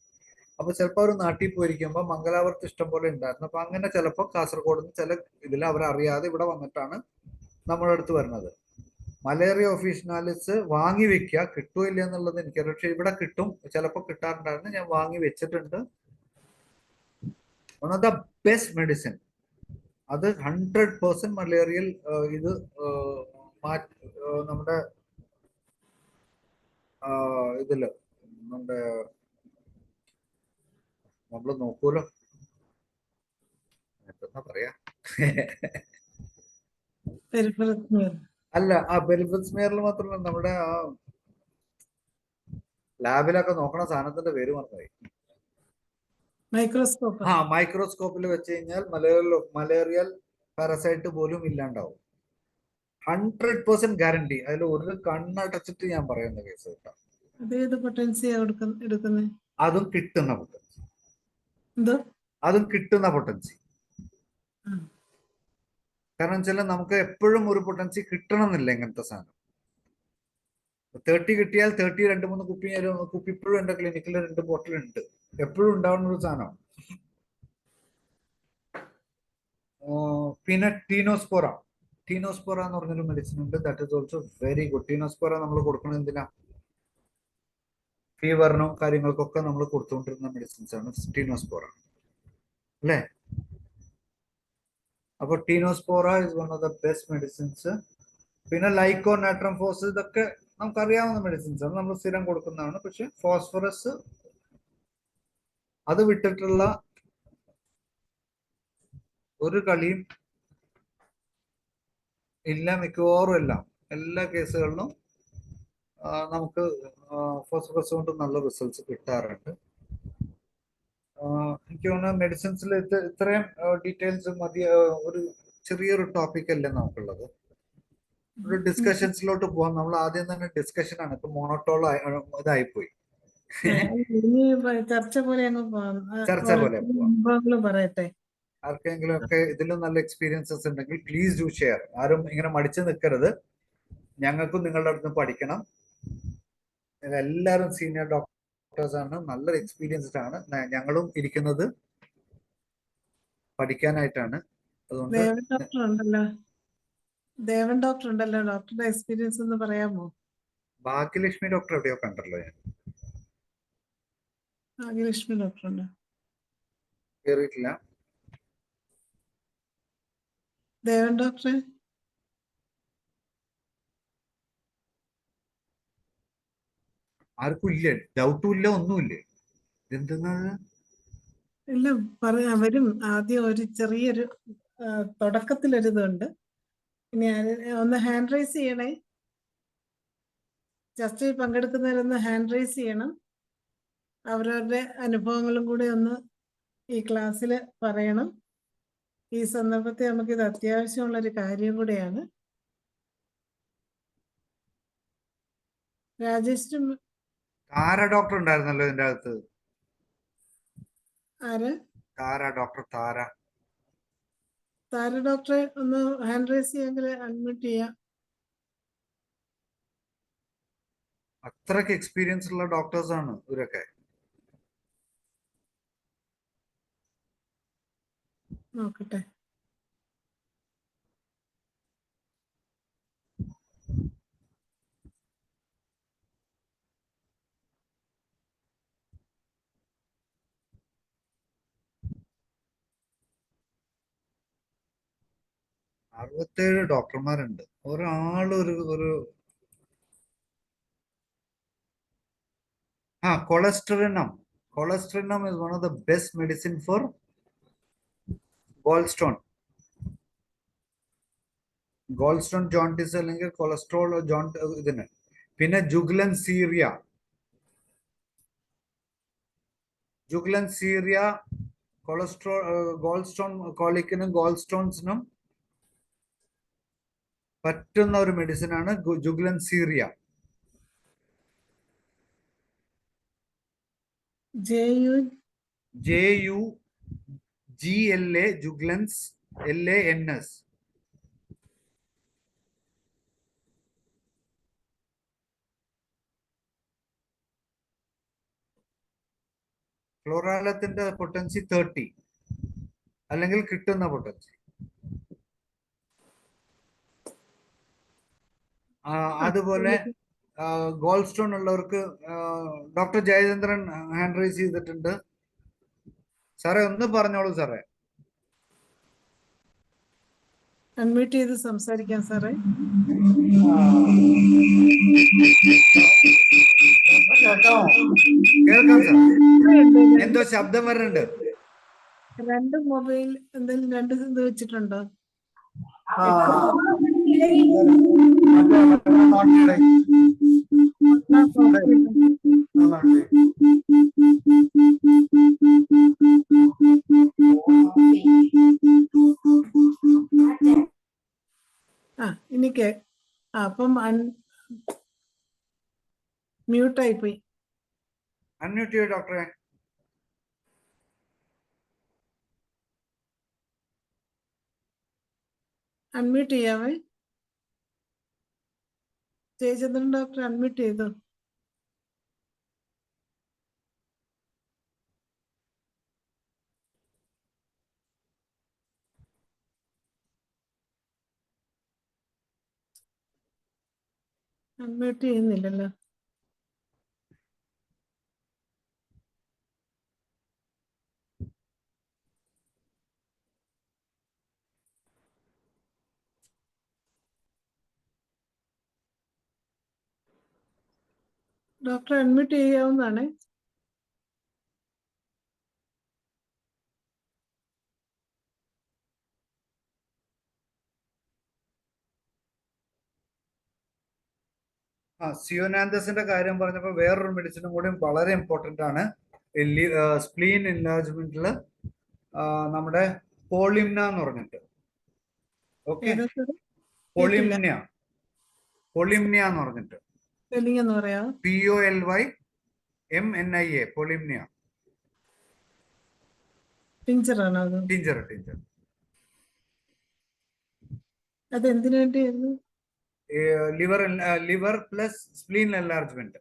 അപ്പൊ ചിലപ്പോൾ അവർ നാട്ടിൽ പോയിരിക്കുമ്പോൾ മംഗലാപുരത്ത് ഇഷ്ടം പോലെ ഉണ്ടായിരുന്നു. അപ്പൊ അങ്ങനെ ചിലപ്പോൾ കാസർഗോഡ് നിന്ന് ചില ഇതിൽ അവരറിയാതെ ഇവിടെ വന്നിട്ടാണ് നമ്മുടെ അടുത്ത് വരുന്നത്. മലേറിയ ഒഫീഷ്യനാലിസ് വാങ്ങി വെക്കുക, കിട്ടുമോ ഇല്ല എന്നുള്ളത് എനിക്കറിയാം. പക്ഷെ ഇവിടെ കിട്ടും, ചിലപ്പോൾ കിട്ടാറുണ്ടായിരുന്നു. ഞാൻ വാങ്ങി വെച്ചിട്ടുണ്ട്. One of the best medicine. അത് 100% മലേറിയൽ ഇത് നമ്മുടെ ഇതില് നമ്മുടെ നമ്മള് നോക്കൂലോ എന്താ പറയാ അല്ല പെരിഫറൽ സ്മിയറിൽ മാത്രമല്ല നമ്മുടെ ലാബിലൊക്കെ നോക്കണ സാധനത്തിന്റെ പേര് മറന്നുപോയി. മൈക്രോസ്കോപ്പ്. മൈക്രോസ്കോപ്പിൽ വെച്ച് കഴിഞ്ഞാൽ മലേറിയൽ പാരസൈറ്റ് പോലും ഇല്ലാണ്ടാവും. 100% ഗ്യാരണ്ടി. അതിൽ ഒരു കണ്ണടച്ചിട്ട് ഞാൻ പറയുന്ന കേസ് കേട്ടോ. അതും കിട്ടുന്ന പൊട്ടൻസി. അതും കിട്ടുന്ന പൊട്ടൻസി. കാരണം വെച്ചാൽ നമുക്ക് എപ്പോഴും ഒരു പൊട്ടൻസി കിട്ടണമെന്നില്ല ഇങ്ങനത്തെ സാധനം. 30 കിട്ടിയാൽ 30 2-3 കുപ്പി ഇപ്പോഴും എന്റെ ക്ലിനിക്കിൽ 2 ബോട്ടിൽ ഉണ്ട്. എപ്പോഴും ഉണ്ടാവുന്ന ഒരു സാധനം. പിന്നെ ടീനോസ്പോറ എന്ന് പറഞ്ഞൊരു മെഡിസിൻ ഉണ്ട്. That is also very good. Tinospora നമ്മൾ കൊടുക്കുന്നത് എന്തിനാ? ഫീവറിനും കാര്യങ്ങൾക്കൊക്കെ നമ്മൾ കൊടുത്തുകൊണ്ടിരുന്ന മെഡിസിൻസ് ആണ് ടീനോസ്പോറ, അല്ലേ? അപ്പൊ tinospora is one of the best medicines. പിന്നെ ലൈക്കോ നാട്രം ഫോസ് ഇതൊക്കെ നമുക്കറിയാവുന്ന മെഡിസിൻസ് ആണ്, നമ്മൾ സ്ഥിരം കൊടുക്കുന്നതാണ്. പക്ഷെ ഫോസ്ഫറസ് അത് വിട്ടിട്ടുള്ള ഒരു കളിയും ഇല്ല. മിക്കവാറും എല്ലാ കേസുകളിലും നമുക്ക് ഫോസ്ഫറസ് കൊണ്ട് നല്ല റിസൾട്ട്സ് കിട്ടാറുണ്ട്. എനിക്ക് തോന്നുന്നു മെഡിസിൻസിൽ ഇത്രയും ഡീറ്റെയിൽസ് മതി. ഒരു ചെറിയൊരു ടോപ്പിക് അല്ലേ നമുക്കുള്ളത്. ഒരു ഡിസ്കഷൻസിലോട്ട് പോവാം. നമ്മൾ ആദ്യം തന്നെ ഡിസ്കഷൻ ആണ്, ഇപ്പൊ മോണോട്ടോൾ ഇതായിപ്പോയി. ചർച്ച പോലെ പറയട്ടെ. ആർക്കെങ്കിലും ഒക്കെ ഇതിലും നല്ല എക്സ്പീരിയൻസസ് ഉണ്ടെങ്കിൽ പ്ലീസ് ഡു ഷെയർ. ആരും ഇങ്ങനെ മടിച്ചു നിൽക്കരുത്. ഞങ്ങൾക്കും നിങ്ങളുടെ അടുത്ത് പഠിക്കണം. എല്ലാവരും സീനിയർ ഡോക്ടേഴ്സ് ആണ്, നല്ല എക്സ്പീരിയൻസ്ഡ് ആണ്. ഞങ്ങളും ഇരിക്കുന്നത് പഠിക്കാനായിട്ടാണ്. അതുകൊണ്ട് ദേവൻ ഡോക്ടർ ഉണ്ടല്ലോ, ഡോക്ടറുടെ എക്സ്പീരിയൻസ് ഒന്ന് പറയാമോ? ഭാഗ്യലക്ഷ്മി ഡോക്ടർ എവിടെയോ കണ്ടല്ലോ ഞാൻ. ഭാഗ്യലക്ഷ്മി ഡോക്ടർ ഉണ്ടോ? കേറിയിട്ടില്ല. ദേവൻ ഡോക്ടറെ ആർക്കും ഇല്ല, ഡൗട്ടും ഇല്ല, ഒന്നുമില്ല. എന്തെന്നാണ് ഇല്ല വരും. ആദ്യം ഒരു ചെറിയൊരു തുടക്കത്തിലൊരിതുണ്ട്. ഇനി ഒന്ന് ഹാൻഡ് റൈസ് ചെയ്യണേ. ചർച്ചയിൽ പങ്കെടുക്കുന്നവരൊന്ന് ഹാൻഡ് റൈസ് ചെയ്യണം. അവരവരുടെ അനുഭവങ്ങളും കൂടി ഒന്ന് ഈ ക്ലാസ്സിൽ പറയണം. ഈ സന്ദർഭത്തിൽ നമുക്കിത് അത്യാവശ്യമുള്ളൊരു കാര്യം കൂടെയാണ്. രാജേഷ് താര ഡോക്ടർ ഉണ്ടായിരുന്നല്ലോ ഇതിന്റെ അകത്ത്. ആര്? ഡോക്ടർ താര ഡോക്ടറെ ഒന്ന് ഹാൻഡ് റൈസ് ചെയ്യാമെങ്കിൽ അഡ്മിറ്റ് ചെയ്യാം. അത്രയ്ക്ക് എക്സ്പീരിയൻസ് ഉള്ള ഡോക്ടേഴ്സ് ആണ് ഇവരൊക്കെ. നോക്കട്ടെ. 67 ഡോക്ടർമാരുണ്ട്. ഒരു കൊളസ്ട്രിനം. Colostrinum is one of the best medicine for gallstone. Gallstone jaundice അല്ലെങ്കിൽ കൊളസ്ട്രോൾ ഇതിന്. പിന്നെ ജുഗ്ലൻസീരിയ. കൊളസ്ട്രോൾ ഗോൾസ്റ്റോൺ കോളിക്കിനും ഗോൾസ്റ്റോൺസിനും പറ്റുന്ന ഒരു മെഡിസിൻ ആണ് ജുഗ്ലൻസീരിയ. JUGLA ജുഗ്ലൻസ് LANS. ക്ലോറാലത്തിന്റെ പൊട്ടൻസി 30 അല്ലെങ്കിൽ കിട്ടുന്ന പൊട്ടൻസി. അതുപോലെ ഗോൾ സ്റ്റോൺ ഉള്ളവർക്ക് ഡോക്ടർ ജയചന്ദ്രൻ ഹാൻഡ് റൈസ് ചെയ്തിട്ടുണ്ട്. സാറേ ഒന്ന് പറഞ്ഞോളൂ സാറേ. അൺമ്യൂട്ട് ചെയ്ത് സംസാരിക്കാം സാറേ. കേൾക്കാം സാർ. എന്തോ ശബ്ദം വരുന്നുണ്ട്. രണ്ട് മൊബൈൽ എന്തെങ്കിലും രണ്ട് ഇത് വെച്ചിട്ടുണ്ടോ? എനിക്ക് അപ്പം മ്യൂട്ടായി പോയി. അൺമ്യൂട്ട് ചെയ്യൂ ഡോക്ടറെ. അൺമ്യൂട്ട് ചെയ്യാവേ. ജയചന്ദ്രൻ ഡോക്ടർ അൺമ്യൂട്ട് ചെയ്തോ? അൺമ്യൂട്ട് ചെയ്യുന്നില്ലല്ലോ. ഡോക്ടർ അൺമ്യൂട്ട് ചെയ്യാവുന്നതാണ്. സിയോനാന്തസിന്റെ കാര്യം പറഞ്ഞപ്പോൾ വേറൊരു മെഡിസിനും കൂടി വളരെ ഇമ്പോർട്ടന്റ് ആണ്. സ്പ്ലീൻ എൻലാർജ്മെന്റില് നമ്മുടെ പോളിംന എന്ന് പറഞ്ഞിട്ട്. ഓക്കെ, പോളിംന എന്ന് പറഞ്ഞിട്ട് POLYMNIA പോളിംന. ടിഞ്ചർ ആണോ? ടിഞ്ചർ. അത് എന്തിനു വേണ്ടിയായിരുന്നു? ലിവർ പ്ലസ് സ്പ്ലീൻ എൻലാർജ്മെന്റ്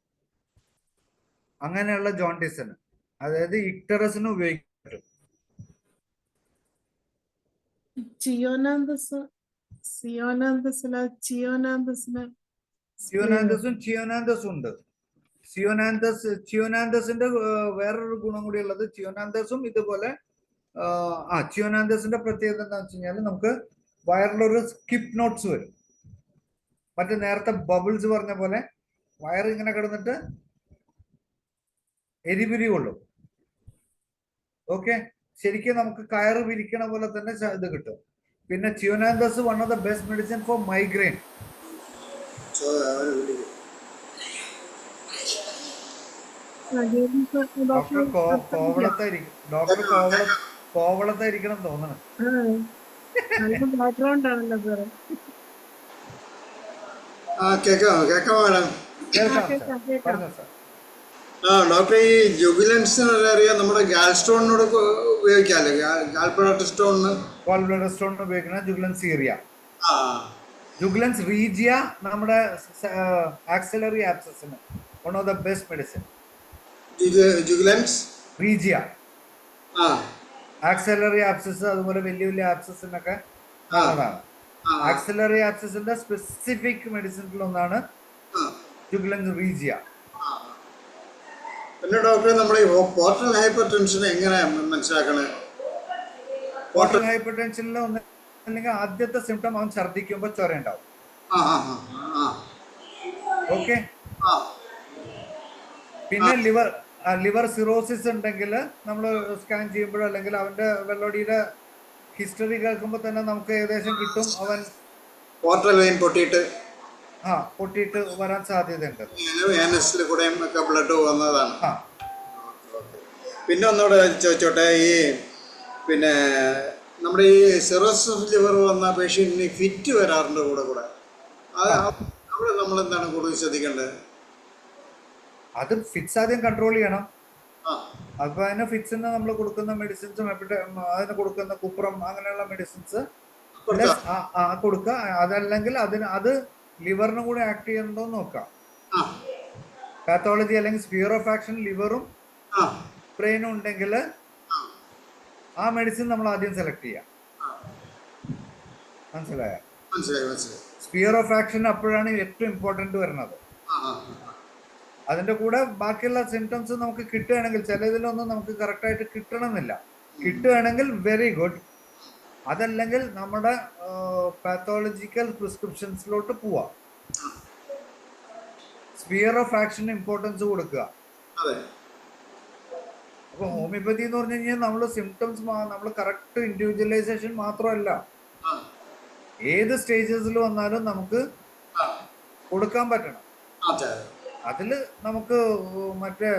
അങ്ങനെയുള്ള ജോണ്ടിസിന്, അതായത് ഇക്ടറസിന് ഉപയോഗിക്കാൻ പറ്റും. ചിയോനാന്തസും ഉണ്ട്. ചിയോനാന്തസിന്റെ വേറൊരു ഗുണം കൂടി ഉള്ളത്, ചിയോനാന്തസും ഇതുപോലെ ചിയോനാന്തസിന്റെ പ്രത്യേകത എന്താ വെച്ച് കഴിഞ്ഞാൽ നമുക്ക് വയറിലൊരു സ്കിപ്പ് നോട്ട്സ് വരും. മറ്റേ നേരത്തെ ബബിൾസ് പറഞ്ഞ പോലെ വയർ ഇങ്ങനെ കിടന്നിട്ട് എരിപിരി കൊള്ളും. ഓക്കെ, ശരിക്കും നമുക്ക് കയറ് വിരിക്കണ പോലെ തന്നെ ഇത് കിട്ടും. പിന്നെ chionanthus one of the best medicine for migraine. Doctor കോവളത്തായിരിക്കണം തോന്നണം. ഡോക്ടർ, ഈ ജുഗുലൻസിന് അറിയാം നമ്മുടെ ഗാൽസ്റ്റോണിനോട് ഉപയോഗിക്കാമല്ലോ, ഗാൽബ്ലാഡർ സ്റ്റോണിന് ഉപയോഗിക്കുന്ന ജുഗ്ലൻസീരിയ. ജുഗ്ലൻസ് റീജിയ നമ്മുടെ axillary abscess one of the best medicine. Juglans regia, axillary abscess, അതുപോലെ വലിയ വലിയ ആബ്സസിനൊക്കെ നല്ലതാണ്. ആക്സിലറി ആബ്സസിന്റെ സ്പെസിഫിക് മെഡിസിനിൽ ഒന്നാണ് ജുഗ്ലൻസ് റീജിയ. പിന്നെ ഡോക്ടറെ, നമ്മൾ ഈ പോർട്ടൽ ഹൈപ്പർ ടെൻഷൻ എങ്ങനെ മനസ്സിലാക്കണേ? പോർട്ടൽ ഹൈപ്പർ ടെൻഷനിൽ ഒന്ന് അല്ലെങ്കിൽ ആദ്യത്തെ സിംറ്റം അവൻ ഛർദ്ദിക്കുമ്പോൾ ചൊര ഉണ്ടാവും. ആ ആ ആ ഓക്കെ. ആ പിന്നെ ലിവർ സിറോസിസ് ഉണ്ടെങ്കിൽ നമ്മൾ സ്കാൻ ചെയ്യുമ്പോഴോ അല്ലെങ്കിൽ അവന്റെ വെള്ളോടിയുടെ ഹിസ്റ്ററി കേൾക്കുമ്പോൾ തന്നെ നമുക്ക് ഏകദേശം കിട്ടും അവൻ പോർട്ടൽ വെയിൻ പൊട്ടിയിട്ട് പൊട്ടിയിട്ട് വരാൻ സാധ്യതയുണ്ട്. വേനസിൽ കൂടെയും ഒക്കെ ബ്ലഡ് വന്നതാണ്. ആ പിന്നെ ഒന്നുകൂടെ ചോദിച്ചോട്ടെ, ഈ പിന്നെ നമ്മുടെ ഈ സിറോസിസ് ലിവർ വന്ന പേഷ്യൻറ്റിന് ഫിറ്റ് വരാറുണ്ട് കൂടെ കൂടെ. അവിടെ നമ്മൾ എന്താണ് കൂടുതൽ ശ്രദ്ധിക്കേണ്ടത്? അത് ഫിറ്റ്സ് ആദ്യം കൺട്രോൾ ചെയ്യണം. ആ അപ്പൊ അതിന് ഫിറ്റ്സിന് നമ്മൾ കൊടുക്കുന്ന മെഡിസിൻസും അതിന് കൊടുക്കുന്ന കുപ്രം അങ്ങനെയുള്ള മെഡിസിൻസ് കൊടുക്കുക. അതല്ലെങ്കിൽ അത് ലിവറിനും കൂടെ ആക്ട് ചെയ്യുന്നുണ്ടോ എന്ന് നോക്കാം. പാത്തോളജി അല്ലെങ്കിൽ സ്പിയർ ഓഫ് ആക്ഷൻ ലിവറും ബ്രെയിനും ഉണ്ടെങ്കിൽ ആ മെഡിസിൻ നമ്മൾ ആദ്യം സെലക്ട് ചെയ്യാം. മനസ്സിലായോ? സ്പിയർ ഓഫ് ആക്ഷൻ അപ്പോഴാണ് ഏറ്റവും ഇമ്പോർട്ടന്റ് വരുന്നത്. അതിന്റെ കൂടെ ബാക്കിയുള്ള സിംറ്റംസ് നമുക്ക് കിട്ടുകയാണെങ്കിൽ, ചിലതിലൊന്നും നമുക്ക് കറക്റ്റ് ആയിട്ട് കിട്ടണമെന്നില്ല, കിട്ടുകയാണെങ്കിൽ വെരി ഗുഡ്. അതല്ലെങ്കിൽ നമ്മുടെ പാത്തോളജിക്കൽ പ്രിസ്ക്രിപ്ഷൻസിലോട്ട് പോവാം. സ്പിയർ ഓഫ് ആക്ഷന് ഇമ്പോർട്ടൻസ് കൊടുക്കുക. അപ്പൊ ഹോമിയോപ്പതി എന്ന് പറഞ്ഞു കഴിഞ്ഞാൽ നമ്മൾ സിംറ്റംസ് നമ്മൾ കറക്റ്റ് ഇൻഡിവിജ്വലൈസേഷൻ മാത്രമല്ല, ഏത് സ്റ്റേജസിൽ വന്നാലും നമുക്ക് കൊടുക്കാൻ പറ്റണം. അതില് നമുക്ക് മറ്റേ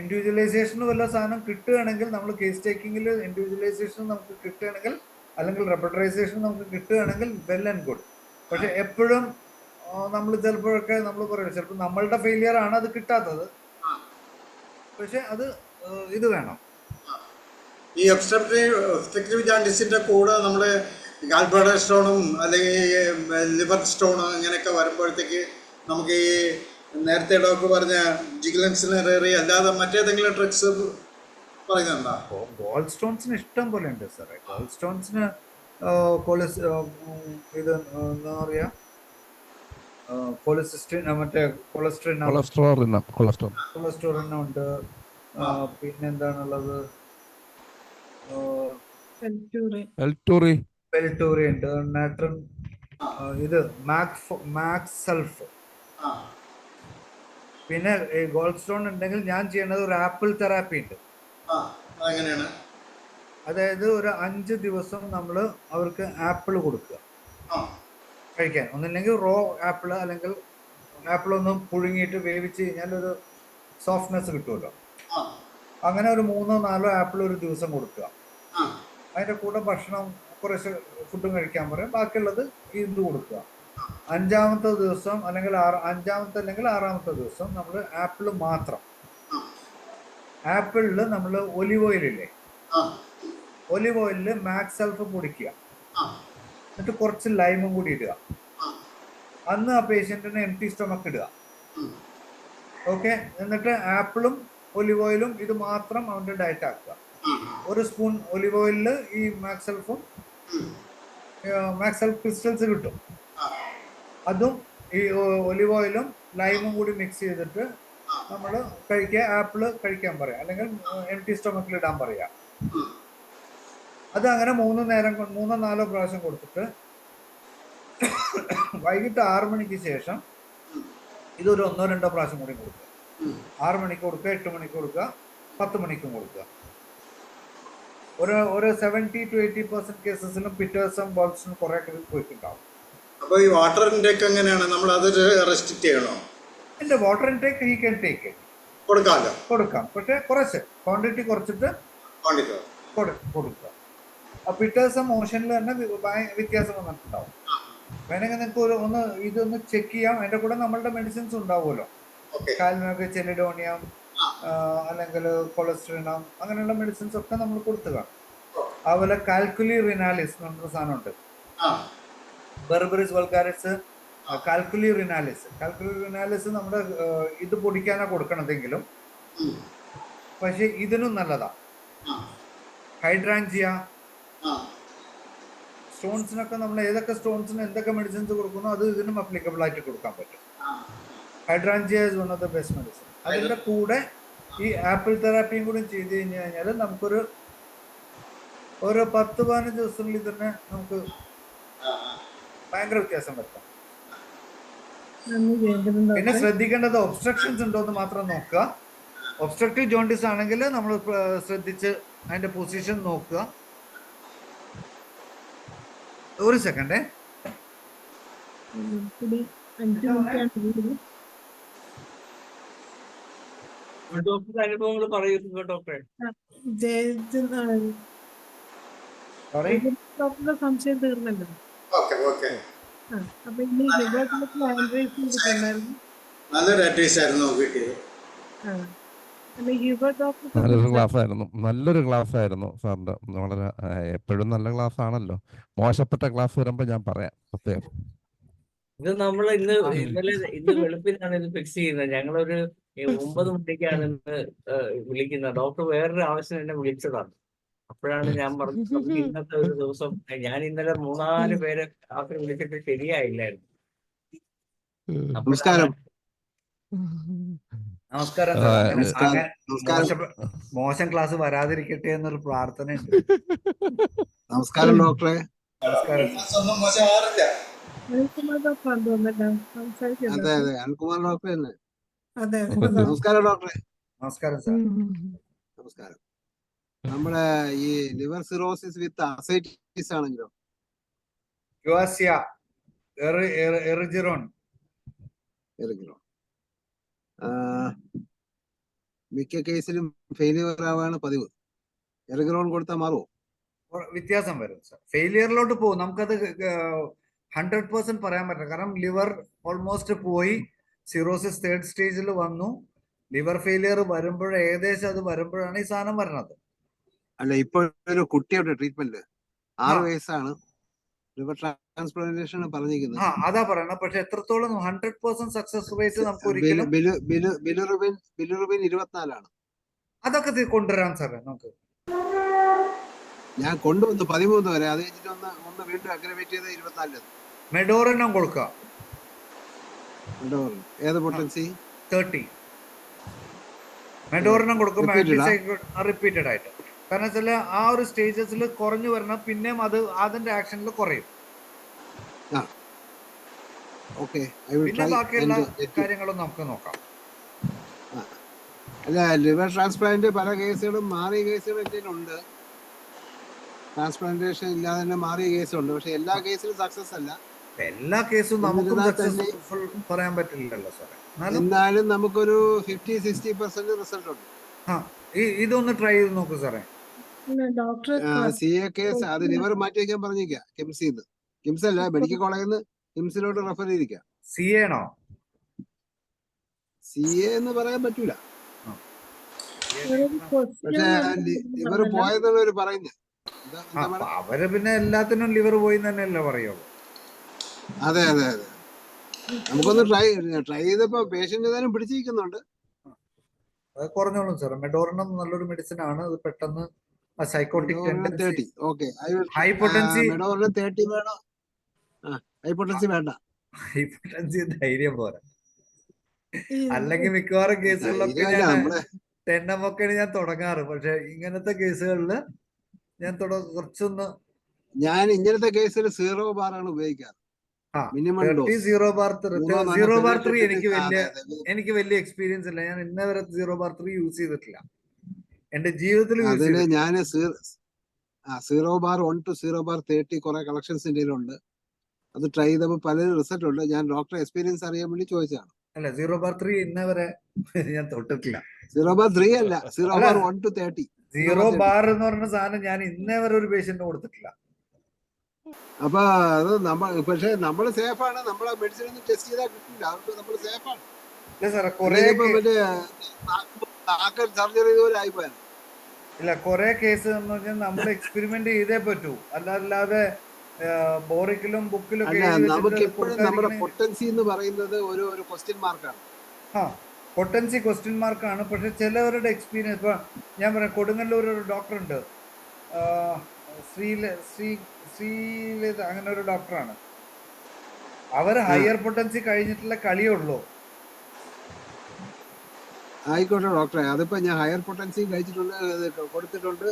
ഇൻഡിവിജ്വലൈസേഷന് വല്ല സാധനം കിട്ടുകയാണെങ്കിൽ, നമ്മൾ കേസ് ടേക്കിങ്ങിൽ ഇൻഡിവിജ്വലൈസേഷൻ നമുക്ക് കിട്ടുകയാണെങ്കിൽ അല്ലെങ്കിൽ റെപ്പർട്ടറൈസേഷൻ നമുക്ക് കിട്ടുകയാണെങ്കിൽ വെൽ ആൻഡ് ഗുഡ്. പക്ഷെ എപ്പോഴും നമ്മൾ ചിലപ്പോഴൊക്കെ നമ്മൾ പറയും ചിലപ്പോൾ നമ്മളുടെ ഫെയിലിയർ ആണ് അത് കിട്ടാത്തത്. പക്ഷെ അത് ഇത് വേണം. ഈ ഒബ്സ്ട്രക്റ്റീവ് ജാണ്ടിസിന്റെ കൂടെ നമ്മുടെ ഗാൾബ്ലാഡർ സ്റ്റോണും അല്ലെങ്കിൽ ലിവർ സ്റ്റോൺ അങ്ങനെയൊക്കെ വരുമ്പോഴത്തേക്ക് നമുക്ക് ഈ നേരത്തെ ഡോക്ടർ പറഞ്ഞ ജിഗ്ലൻസിനറി അല്ലാതെ മറ്റേതെങ്കിലും ഡ്രഗ്സ് പറയുന്നുണ്ടോ? ഗോൾഡ് സ്റ്റോൺസിന് ഇഷ്ടം പോലെ ഉണ്ട് സാറേ. ഗോൾഡ് സ്റ്റോൺസിന് ഇത് എന്താ പറയാ, മറ്റേ കൊളസ്ട്രോളിനും ഉണ്ട്. പിന്നെന്താണുള്ളത്, പെൽറ്റൂറി ഉണ്ട്, നാട്രൻ, ഇത് മാക്സ് സൾഫ്. പിന്നെ ഗോൾഡ് സ്റ്റോൺ ഉണ്ടെങ്കിൽ ഞാൻ ചെയ്യേണ്ടത് ഒരു ആപ്പിൾ തെറാപ്പി ഉണ്ട്. അതായത് ഒരു 5 ദിവസം നമ്മൾ അവർക്ക് ആപ്പിൾ കൊടുക്കുക കഴിക്കാൻ. ഒന്നില്ലെങ്കിൽ റോ ആപ്പിൾ, അല്ലെങ്കിൽ ആപ്പിൾ ഒന്ന് പുഴുങ്ങിയിട്ട് വേവിച്ച് കഴിഞ്ഞാൽ ഒരു സോഫ്റ്റ്നെസ് കിട്ടുമല്ലോ. അങ്ങനെ ഒരു 3-4 ആപ്പിൾ ഒരു ദിവസം കൊടുക്കുക. അതിൻ്റെ കൂടെ ഭക്ഷണം കുറച്ച് ഫുഡും കഴിക്കാൻ പറയും. ബാക്കിയുള്ളത് ഇത് കൊടുക്കുക. 5-ാമത്തെ ദിവസം അല്ലെങ്കിൽ 6-ാമത്തെ ദിവസം നമ്മൾ ആപ്പിൾ മാത്രം. ആപ്പിളിൽ നമ്മൾ ഒലിവ് ഓയിലില്ലേ, ഒലിവ് ഓയിലിൽ മാക്സ് സൾഫ് പൊടിക്കുക, എന്നിട്ട് കുറച്ച് ലൈമും കൂടി ഇടുക. അന്ന് ആ പേഷ്യൻറ്റിന് എംപ്റ്റി സ്റ്റൊമക്ക് ഇടുക. ഓക്കെ. എന്നിട്ട് ആപ്പിളും ഒലിവ് ഓയിലും ഇത് മാത്രം അവൻ്റെ ഡയറ്റ് ആക്കുക. 1 സ്പൂൺ ഒലിവ് ഓയിലിൽ ഈ മാക്സ് സൾഫ് ക്രിസ്റ്റൽസ് കിട്ടും. അതും ഈ ഒലിവ് ഓയിലും ലൈമും കൂടി മിക്സ് ചെയ്തിട്ട് നമ്മൾ കഴിക്കുക. ആപ്പിള് കഴിക്കാൻ പറയാം, അല്ലെങ്കിൽ എംപ്റ്റി സ്റ്റൊമക്കിൽ ഇടാൻ പറയാം. അത് അങ്ങനെ 3-4 പ്രാവശ്യം കൊടുത്തിട്ട് വൈകിട്ട് 6 മണിക്ക് ശേഷം ഇതൊരു 1-2 പ്രാവശ്യം കൂടി കൊടുക്കുക. 6 മണിക്ക് കൊടുക്കുക, 8 മണിക്ക് കൊടുക്കുക, 10 മണിക്കും കൊടുക്കുക. ഒരു 70-80% കേസസിലും പിറ്റേഴ്സും ബോൾസിനും കുറെ പോയിട്ടുണ്ടാവും. അപ്പോൾ ഈ വാട്ടർ ഇൻടേക്ക് എങ്ങനെയാണ്? നമ്മൾ അത് റെസ്ട്രിക്ട് ചെയ്യണോ? എൻ്റെ water intake he can take കൊടുക്കാം, പക്ഷെ കുറച്ച് ക്വാണ്ടിറ്റി കുറച്ചിട്ട് കൊടുക്കുക. പിറ്റേഴ്സ് മോഷനിൽ തന്നെ വ്യത്യാസം വന്നിട്ടുണ്ടാവും. വേണമെങ്കിൽ നിങ്ങൾക്ക് ഇതൊന്ന് ചെക്ക് ചെയ്യാം. അതിൻ്റെ കൂടെ നമ്മളുടെ മെഡിസിൻസ് ഉണ്ടാവുമല്ലോ, കാൽമിയൊക്കെ, ചെലിഡോണിയം, അല്ലെങ്കിൽ കൊളസ്ട്രിനം, അങ്ങനെയുള്ള മെഡിസിൻസ് ഒക്കെ നമ്മൾ കൊടുത്തു കാണും. അതുപോലെ കാൽക്കുലി റിനാലിസ് എന്ന് പറഞ്ഞൊരു സാധനമുണ്ട്. ബെർബറിസ് വൾഗാരിസ്, കാൽക്കുലി റിനാലിസ് നമ്മുടെ ഇത് പൊടിക്കാനാണ് കൊടുക്കണതെങ്കിലും പക്ഷെ ഇതിനും നല്ലതാ. ഹൈഡ്രാഞ്ചിയ സ്റ്റോൺസിനൊക്കെ നമ്മൾ ഏതൊക്കെ സ്റ്റോൺസിന് എന്തൊക്കെ മെഡിസിൻസ് കൊടുക്കുന്നോ അത് ഇതിനും അപ്ലിക്കബിൾ ആയിട്ട് കൊടുക്കാൻ പറ്റും. Hydrangea is one of the best medicine. അതിൻ്റെ കൂടെ ഈ ആപ്പിൾ തെറാപ്പിയും കൂടി ചെയ്ത് കഴിഞ്ഞ് കഴിഞ്ഞാൽ നമുക്കൊരു 10-15 ദിവസങ്ങളിൽ തന്നെ നമുക്ക് ആ, ഭയങ്കര വ്യത്യാസം വരുത്താം. നന്ദി ജയന്തൻ പിന്നെ ഡോക്ടറെ. ശ്രദ്ധിക്കേണ്ടത് ഒബ്സ്ട്രക്ഷൻസ് ഉണ്ടോ എന്ന് മാത്രം നോക്കുക. ഒബ്സ്ട്രക്റ്റീവ് ജോണ്ടിസ് ആണെങ്കിൽ നമ്മൾ ശ്രദ്ധിച്ച് അതിന്റെ പൊസിഷൻ നോക്കുക. ഒരു സെക്കൻഡേ. കൂടി 5 മിനിറ്റാണ്. ഡോക്ടറുടെ അനുഭവങ്ങൾ പറയുന്നു ഡോക്ടറെ. ജയന്തൻ സോറി. ഡോക്ടറുടെ സംശയം തീർന്നല്ലോ. Okay okay. അപ്പൊ ഇനി ലിബർട്ടിലേക്ക് ഹാൻഡ് റൈസ് ചെയ്തിട്ടുണ്ടായിരുന്നു. നല്ലൊരു അഡ്വൈസ് ആയിരുന്നു കിട്ടിയത്. നല്ലൊരു ക്ലാസ് ആയിരുന്നു സാറിന്റെ. വളരെ എപ്പോഴും നല്ല ക്ലാസ് ആണല്ലോ. മോശപ്പെട്ട ക്ലാസ് വരുമ്പോ ഞാൻ പറയാം പ്രത്യേകം. ഇത് നമ്മൾ ഇന്ന് വെളുപ്പിനാണ് ഇത് ഫിക്സ് ചെയ്യുന്നത്. ഞങ്ങളൊരു 9 മണിക്കാണ് ഇന്ന് വിളിക്കുന്നത്. ഡോക്ടർ വേറൊരു ആവശ്യം എന്നെ വിളിച്ചതാണ്. അപ്പോഴാണ് ഞാൻ പറഞ്ഞത് നമുക്ക് ഇന്നത്തെ ഒരു ദിവസം. ഞാൻ ഇന്നലെ 3-4 പേരെ ക്ലാസ്സിൽ വിളിച്ചിട്ട് ശരിയായില്ലായിരുന്നു. നമസ്കാരം. നമസ്കാരം. മോശം ക്ലാസ് വരാതിരിക്കട്ടെ എന്നൊരു പ്രാർത്ഥനയുണ്ട്. നമസ്കാരം ഡോക്ടറെ. നമസ്കാരം. അനിൽകുമാർ ഡോക്ടറാണ് തോന്നുന്നല്ലോ സംസാരിക്കുന്നത്. അതെ അതെ, അനിൽകുമാർ ഡോക്ടർ തന്നെ. അതെ. നമസ്കാരം ഡോക്ടറെ. നമസ്കാരം സാർ. നമസ്കാരം. നമ്മുടെ ഈ ലിവർ സിറോസിസ് വിത്ത് അസൈറ്റിസ് ആണെങ്കിലോ? ക്യുവാസിയ എറിജിറോൺ. മിക്ക കേസിലും ഫെയിലിയർ ആവാണ് പതിവ്. എറിഗ്രോൺ കൊടുത്താൽ മാറുമോ? വ്യത്യാസം വരും സാർ. ഫെയിലിയറിലോട്ട് പോകും. നമുക്കത് 100% പറയാൻ പറ്റില്ല. കാരണം ലിവർ ഓൾമോസ്റ്റ് പോയി, സിറോസിസ് 3rd സ്റ്റേജിൽ വന്നു. ലിവർ ഫെയിലിയർ ഏകദേശം അത് വരുമ്പോഴാണ് ഈ സാധനം വരുന്നത്. അല്ല, ഇപ്പൊ ഒരു കുട്ടിയുടെ ട്രീറ്റ്മെന്റ് 6 വയസ്സാണ്. ലിവർ ട്രാൻസ്പ്ലാന്റേഷൻ പറഞ്ഞിരിക്കുന്നത്. അതാ പറയണത്. പക്ഷെ എത്രത്തോളം 100% സക്സസ് റേറ്റ് നമുക്ക് ഒരിക്കലും. ബിലിറുബിൻ 24 അതൊക്കെ കൊണ്ടുവരാൻ സാറേ നമുക്ക്. ഞാൻ കൊണ്ടുവന്നു 13 വരെ. അത് കഴിഞ്ഞിട്ട് ഒന്ന് വീണ്ടും അഗ്രവേറ്റ് ചെയ്ത് 24. മെഡോറിനം കൊടുക്കുക. ഏത് പൊട്ടൻസി? 30. മെഡോറിനം കൊടുക്കുമ്പോൾ റിപ്പീറ്റഡ് ആയിട്ട്. കാരണം വെച്ചാൽ ആ ഒരു സ്റ്റേജസിൽ കുറഞ്ഞു വരണം, പിന്നെയും അത് അതിന്റെ ആക്ഷനിൽ കുറയും. പിന്നെ ബാക്കിയുള്ള കാര്യങ്ങളും നമുക്ക് നോക്കാം. അല്ല, ലിവർ ട്രാൻസ്പ്ലാന്റ് പല കേസുകളും മാറിയ കേസുകൾ എന്തെങ്കിലും ഉണ്ട്. ട്രാൻസ്പ്ലാന്റേഷൻ ഇല്ലാതെ തന്നെ മാറിയ കേസുണ്ട്. പക്ഷെ എല്ലാ കേസിലും സക്സസ് അല്ല. എല്ലാ കേസും നമുക്ക് സക്സസ്ഫുൾ പറയാൻ പറ്റില്ലല്ലോ സാറേ. എന്നാലും നമുക്കൊരു 50-60% റിസൾട്ട് ഉണ്ട്. ഇതൊന്ന് ട്രൈ ചെയ്ത് നോക്കൂ സാറേ. CA കേസ് അത് ലിവർ മാറ്റി വയ്ക്കാൻ പറഞ്ഞിരിക്കുക കിംസിന്ന്. കിംസ് അല്ല, മെഡിക്കൽ കോളേജിൽ നിന്ന് കിംസിലോട്ട് റെഫർ ചെയ്തിരിക്കുക. CA ആണോ? CA എന്ന് പറയാൻ പറ്റൂല. പക്ഷെ ലിവർ പോയെന്നുള്ളവര് പറയുന്നത്. അവര് പിന്നെ എല്ലാത്തിനും ലിവർ പോയി തന്നെയല്ലേ പറയുള്ളൂ. അതെ അതെ അതെ. നമുക്കൊന്ന് ട്രൈ ചെയ്തപ്പോ പേഷ്യന്റ് ഏതായാലും പിടിച്ചിരിക്കുന്നുണ്ട്. അത് കുറഞ്ഞോളും സാർ. മെഡോറിനം നല്ലൊരു മെഡിസിൻ ആണ്. അത് പെട്ടെന്ന് സൈക്കോട്ടിക് ടെൻഡൻസി. ഓക്കെ, ഹൈപ്പൊട്ടൻസി. മെഡോറിനം 30 വേണോ? ഹൈപ്പൊട്ടൻസി വേണ്ട. ഹൈപ്പൊട്ടൻസി ധൈര്യം പോരാ. അല്ലെങ്കിൽ മിക്കവാറും കേസുകളിലൊക്കെ 10 ഒക്കെയാണ് ഞാൻ തുടങ്ങാറ്. പക്ഷെ ഇങ്ങനത്തെ കേസുകളില് ഞാൻ കുറച്ചൊന്ന് ഇങ്ങനത്തെ കേസിൽ 0 ബാർ ആണ് ഉപയോഗിക്കാറ്. മിനിമം 0 ബാർ 3 എനിക്ക് വലിയ എക്സ്പീരിയൻസ് ഇല്ല. ഞാൻ ഇന്നേ വരെ 0 ബാർ 3 യൂസ് ചെയ്തിട്ടില്ല എന്റെ ജീവിതത്തിൽ. ഞാൻ 0 ബാർ 1 to 0 ബാർ 30 കുറെ കളക്ഷൻസ് ഉണ്ട്. അത് ട്രൈ ചെയ്തപ്പോ പല റിസൾട്ട് ഉണ്ട്. ഞാൻ ഡോക്ടറെ എക്സ്പീരിയൻസ് അറിയാൻ വേണ്ടി ചോദിച്ചതാണ്. അല്ല, 0 ബാർ 3 ഇന്നേ വരെ ഞാൻ തൊട്ടിട്ടില്ല. 0 ബാർ 3 അല്ല, 0 ബാർ 1 to 30. 0 ബാർ എന്ന് പറഞ്ഞ സാധനം ഞാൻ ഇന്നേ വരെ ഒരു പേഷ്യന്റിന് കൊടുത്തിട്ടില്ല. അപ്പൊ അത് പക്ഷെ നമ്മള് സേഫാണ്. നമ്മളെ മെഡിസിൻ ഒന്നും ടെസ്റ്റ് ചെയ്താൽ കിട്ടില്ല. അതുകൊണ്ട് നമ്മള് സേഫാണ്. സർജറി ഇതുപോലെ ആയിപ്പോയാണ്. ഇല്ല, കുറെ കേസ് എന്ന് പറഞ്ഞാൽ നമ്മൾ എക്സ്പെരിമെന്റ് ചെയ്തേ പറ്റൂ. അല്ലാതെ ബോറിക്കിലും ബുക്കിലും നമുക്ക് എപ്പോഴും നമ്മുടെ പൊട്ടൻസി എന്ന് പറയുന്നത് ഒരു ക്വസ്റ്റ്യൻ മാർക്കാണ്. പൊട്ടൻസി ക്വസ്റ്റ്യൻ മാർക്കാണ്. പക്ഷെ ചിലവരുടെ എക്സ്പീരിയൻസ്, ഇപ്പൊ ഞാൻ പറയാം, കൊടുങ്ങല്ലൂർ ഒരു ഡോക്ടർ ഉണ്ട്, ശ്രീലത, അങ്ങനെ ഒരു ഡോക്ടറാണ്. അവർ ഹയർ പൊട്ടൻസി കഴിഞ്ഞിട്ടുള്ള കളിയുള്ളൂ. ആയിക്കോട്ടെ ഡോക്ടറെ, അതിപ്പോ ഞാൻ ഹയർ പൊട്ടൻസി കഴിച്ചിട്ടുണ്ട്, കൊടുത്തിട്ടുണ്ട്.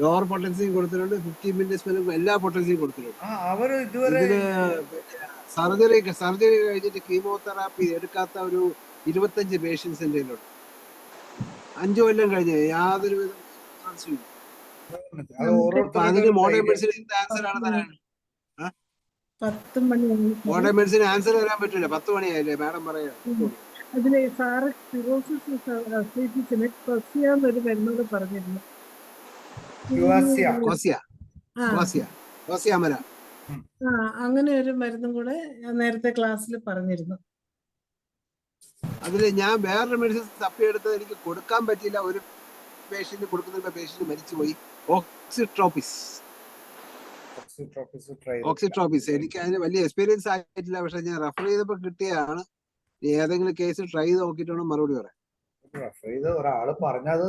ലോവർ പൊട്ടൻസിയും കൊടുത്തിട്ടുണ്ട്, 15 മിനിറ്റ്സ് എല്ലാ പൊട്ടൻസിയും കൊടുത്തിട്ടുണ്ട്. അവര് ഇതുവരെ ഇതില് സർജറി കഴിഞ്ഞിട്ട് കീമോതെറാപ്പി എടുക്കാത്ത ഒരു 25 പേഷ്യൻസ് എന്റെ കയ്യിലുണ്ട്. 5 കൊല്ലം കഴിഞ്ഞ് യാതൊരു വിധ റിസൾട്ട്സും ഇല്ല. അത് അപ്പൊ അതിന് മോഡേൺ ഓരോരുത്തരുടെ മെഡിസിൻ എന്ത് ആൻസർ ആണ് തരാൻ? 10 മണി മോഡേൺ മെഡിസിൻ ആൻസർ തരാൻ പറ്റില്ല. 10 മണിയായില്ലേ മാഡം പറയാ. അതില് സാറ് സിറോസിസ് അസൈറ്റിസിന് കൊസിയാന്നൊരു മരുന്നോട് പറഞ്ഞിരുന്നു. കോസിയാമല. അങ്ങനെ ഒരു മരുന്നും കൂടെ നേരത്തെ ക്ലാസ്സിൽ പറഞ്ഞിരുന്നു. അതില് ഞാൻ വേറൊരു മെഡിസിൻ തപ്പിയെടുത്തത് എനിക്ക് കൊടുക്കാൻ പറ്റില്ല. ഒരു പേഷ്യന്റ് കൊടുക്കുന്ന പേഷ്യന്റ് മരിച്ചുപോയി. ഓക്സിട്രോപ്പിസ് എനിക്ക് അതിന് വലിയ എക്സ്പീരിയൻസ് ആയിട്ടില്ല. പക്ഷെ ഞാൻ റെഫർ ചെയ്തപ്പോ കിട്ടിയതാണ്. ഏതെങ്കിലും കേസ് ട്രൈ ചെയ്ത് നോക്കിയിട്ടാണ് മറുപടി പറയാം. ഒരാള് പറഞ്ഞത്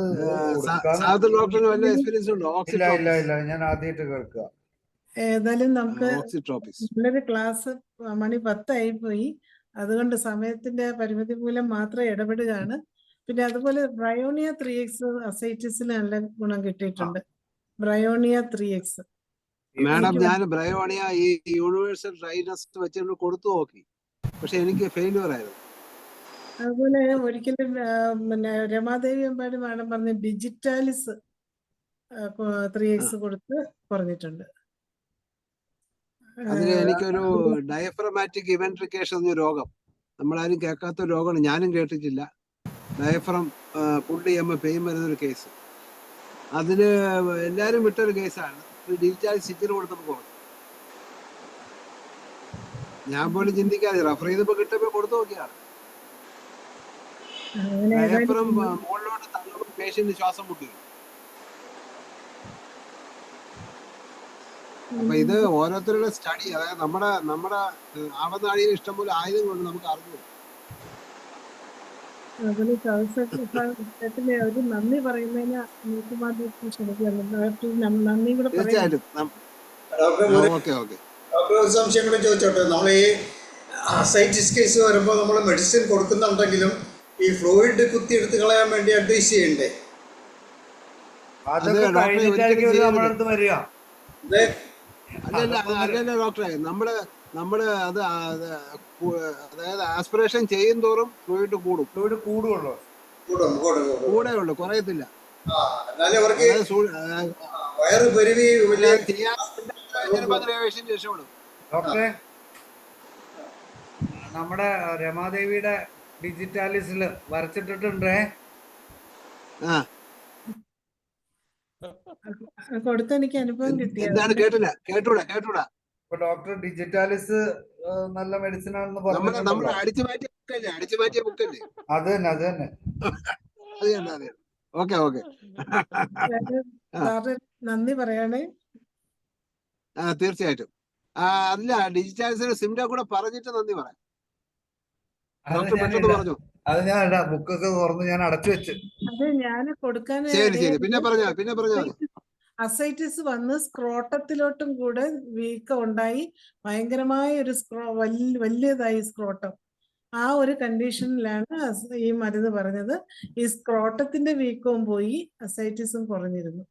ഡോക്ടറിന് വല്ല എക്സ്പീരിയൻസ് ഉണ്ടോ? ഇല്ല ഞാൻ ആദ്യമായിട്ട് കേൾക്കുക. ഏതായാലും നമുക്ക് ഓക്സിട്രോപ്പിസ് നല്ലൊരു ക്ലാസ് മണി 10 ആയി പോയി. അതുകൊണ്ട് സമയത്തിന്റെ പരിമിതി മൂലം മാത്രം ഇടപെടുകയാണ്. പിന്നെ അതുപോലെ ബ്രയോണിയ 3X അസൈറ്റിസിന് നല്ല ഗുണം കിട്ടിയിട്ടുണ്ട്. ബ്രയോണിയ 3X മാഡം ഞാൻ ബ്രയോണിയ ഈ യൂണിവേഴ്സൽ ഡ്രൈനസ് വെച്ച് കൊടുത്തു നോക്കി. പക്ഷെ എനിക്ക് ഫെയിലിയർ ആയിരുന്നു. അതുപോലെ ഒരിക്കലും പിന്നെ രമാദേവി അമ്പാടി മാഡം പറഞ്ഞ ഡിജിറ്റാലിസ് 3X കൊടുത്ത് പറഞ്ഞിട്ടുണ്ട്. അതിന് എനിക്കൊരു ഡയഫ്രമാറ്റിക് ഇവൻട്രിക്കേഷൻ എന്ന രോഗം, നമ്മളാരും കേൾക്കാത്ത രോഗമാണ്, ഞാനും കേട്ടിട്ടില്ല. ഡയഫ്രം പുള്ളി ചെയ്യുമ്പോൾ പെയിൻ വരുന്നൊരു കേസ്, അതിന് എല്ലാരും വിട്ടൊരു കേസാണ്. ഡിജിറ്റൽ സ്റ്റിച്ചർ കൊടുത്തപ്പോൾ കുറഞ്ഞു. ഞാൻ പോലും ചിന്തിക്കാതെ റെഫർ ചെയ്തപ്പോ കിട്ടപ്പോ കൊടുത്തു നോക്കിയാണ്. ഡയഫ്രം മുകളിലോട്ട് തള്ളുമ്പോൾ പേഷ്യന്റ് ശ്വാസം മുട്ടി. അപ്പൊ ഇത് ഓരോരുത്തരുടെ സ്റ്റഡി, അതായത് നമ്മുടെ ആവനാഴിയിൽ ഇഷ്ടംപോലെ ആയുധങ്ങളുണ്ട്, നമുക്ക് അറിഞ്ഞു. ഒരു നന്ദി പറയുന്നതിന് നന്ദി കൂടെ തീർച്ചയായിട്ടും. ഡോക്ടർ ഒരു സംശയം കൂടെ ചോദിച്ചോട്ടെ. നമ്മൾ ഈ അസൈറ്റിസ് കേസ് വരുമ്പോൾ നമ്മൾ മെഡിസിൻ കൊടുക്കുന്നുണ്ടെങ്കിലും ഈ ഫ്ലൂയിഡ് കുത്തി എടുത്ത് കളയാൻ വേണ്ടി അഡ്വൈസ് ചെയ്യണ്ടേ? അതൊക്കെ കഴിഞ്ഞിട്ടായിരിക്കും നമ്മുടെ അടുത്ത് വരിക. അല്ലല്ല ഡോക്ടറെ, നമ്മള് അത് അതായത് ആസ്പിറേഷൻ ചെയ്യും തോറും ഫ്ലൂയിഡ് കൂടുള്ളൂ, കൂടെ ഉള്ളു, കുറയത്തില്ല. ഡോക്ടറെ, നമ്മുടെ രമാദേവിയുടെ ഡിജിറ്റാലിസില് വരച്ചിട്ടിട്ടുണ്ടേ. കൊടുത്ത എനിക്ക് അനുഭവം എന്താണ്? കേട്ടൂടാ. ഇപ്പൊ ഡോക്ടർ ഡിജിറ്റാലിസ് നല്ല മെഡിസിൻ ആണെന്ന് പറഞ്ഞു. അടിച്ചു മാറ്റിയ ബുക്കല്ലേ? അത് തന്നെ. ഓക്കെ. നന്ദി പറയണേ. തീർച്ചയായിട്ടും. അല്ല, ഡിജിറ്റാലിസിന്റെ സിംറ്റം കൂടെ പറഞ്ഞിട്ട് നന്ദി പറയാം. ഡോക്ടർ പെട്ടെന്ന് പറഞ്ഞു. അത് ഞാൻ ബുക്കൊക്കെ തുറന്ന് ഞാൻ അടച്ചു വെച്ച്. അത് ഞാൻ കൊടുക്കാൻ ശരി. പിന്നെ പറഞ്ഞാൽ അസൈറ്റിസ് വന്ന് സ്ക്രോട്ടത്തിലോട്ടും കൂടെ വീക്കം ഉണ്ടായി, ഭയങ്കരമായ ഒരു വലിയതായി സ്ക്രോട്ടം. ആ ഒരു കണ്ടീഷനിലാണ് ഈ മരുന്ന് പറഞ്ഞത്. ഈ സ്ക്രോട്ടത്തിന്റെ വീക്കവും പോയി, അസൈറ്റിസും കുറഞ്ഞിരുന്നു.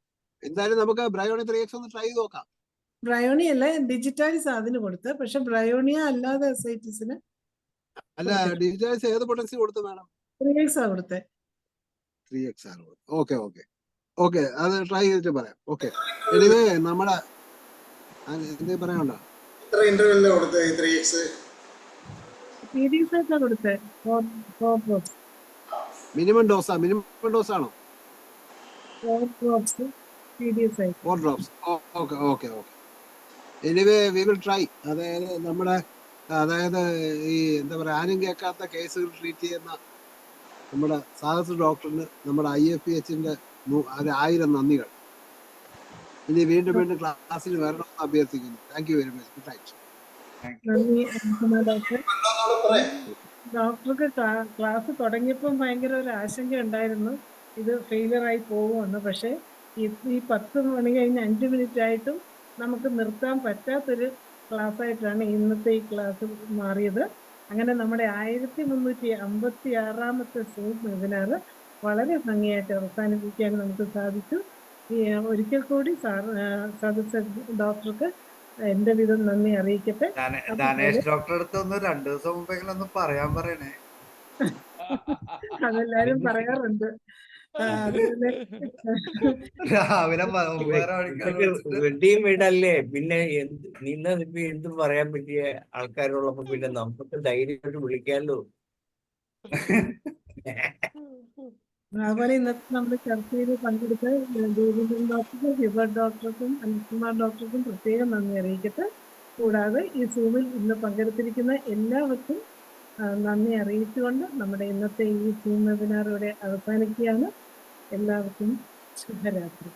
എന്തായാലും നമുക്ക് ബ്രയോണിയ 3X ഒന്ന് ട്രൈ ചെയ്ത് നോക്കാം. ബ്രയോണിയ അല്ല, ഡിജിറ്റാലിസ് അതിന് കൊടുത്ത്. പക്ഷെ ബ്രയോണിയ അല്ലാതെ അസൈറ്റിസിന് അല്ല, ഡിജിറ്റാലിസ് ഏത് പൊട്ടൻസി കൊടുത്തു മാഡം? 3X ആ കൊടുത്തേ. 3X ആണ്. ഓക്കെ, അത് ട്രൈ ചെയ്തിട്ട് പറയാം. ഓക്കെ, എനിവേ നമ്മുടെ എന്ത് പറയാനുണ്ടോ? മിനിമം ഡോസ് ആണോ? 4 drops. Okay. Anyway we will try. അതായത് ഈ എന്താ പറയാ, ആരും കേൾക്കാത്ത കേസുകൾ ട്രീറ്റ് ചെയ്യുന്ന നമ്മുടെ സാഹസ് ഡോക്ടറിന് നമ്മുടെ IFPHന്റെ 1000 നന്ദികൾ. ഇനി വീണ്ടും ക്ലാസ്സിൽ വരണമെന്ന് അഭ്യർത്ഥിക്കുന്നു. Thank you very much. Good night. ഡോക്ടർക്ക് ക്ലാസ് തുടങ്ങിയപ്പോൾ ഭയങ്കര ഒരു ആശങ്ക ഉണ്ടായിരുന്നു, ഇത് ഫെയിലിയർ ആയി പോകുമെന്ന്. പക്ഷെ ഈ 10 മണി കഴിഞ്ഞ് 5 മിനിറ്റ് ആയിട്ടും നമുക്ക് നിർത്താൻ പറ്റാത്തൊരു ക്ലാസ് ആയിട്ടാണ് ഇന്നത്തെ ഈ ക്ലാസ് മാറിയത്. അങ്ങനെ നമ്മുടെ 1356-ാമത്തെ സൂം വെബിനാർ വളരെ ഭംഗിയായിട്ട് അവസാനിപ്പിക്കാൻ നമുക്ക് സാധിച്ചു. ഒരിക്കൽ കൂടി സദസ്സ് ഡോക്ടർക്ക് എന്റെ വിധം നന്ദി അറിയിക്കട്ടെ. ധനേഷ് ഡോക്ടറെ അടുത്ത് ഒന്ന് 2 ദിവസം മുമ്പെങ്കിലും ഒന്ന് പറയാൻ പറയണേ. അതെല്ലാരും പറയാറുണ്ട്. അതുപോലെ രാവിലെ 9:30 മണിക്കാണ് വിളിച്ചിട്ട് റെഡിമെയ്ഡല്ലേ, പിന്നെ നിന്നതിപ്പോ എന്തും പറയാൻ പറ്റിയ ആൾക്കാരുള്ളപ്പോ പിന്നെ നമുക്ക് ധൈര്യമായിട്ട് വിളിക്കാമല്ലോ. അതുപോലെ ഇന്നത്തെ നമ്മുടെ ചർച്ചയിൽ പങ്കെടുത്ത ഗോവിന്ദൻ ഡോക്ടർക്കും ഹിബർട്ട് ഡോക്ടർക്കും അനിൽകുമാർ ഡോക്ടർക്കും പ്രത്യേകം നന്ദി അറിയിക്കട്ടെ. കൂടാതെ ഈ സൂമിൽ ഇന്ന് പങ്കെടുത്തിരിക്കുന്ന എല്ലാവർക്കും നന്ദി അറിയിച്ചുകൊണ്ട് നമ്മുടെ ഇന്നത്തെ ഈ സൂം വെബിനാർ ഇവിടെ അവസാനിക്കുകയാണ്. എല്ലാവർക്കും ശുഭരാത്രി.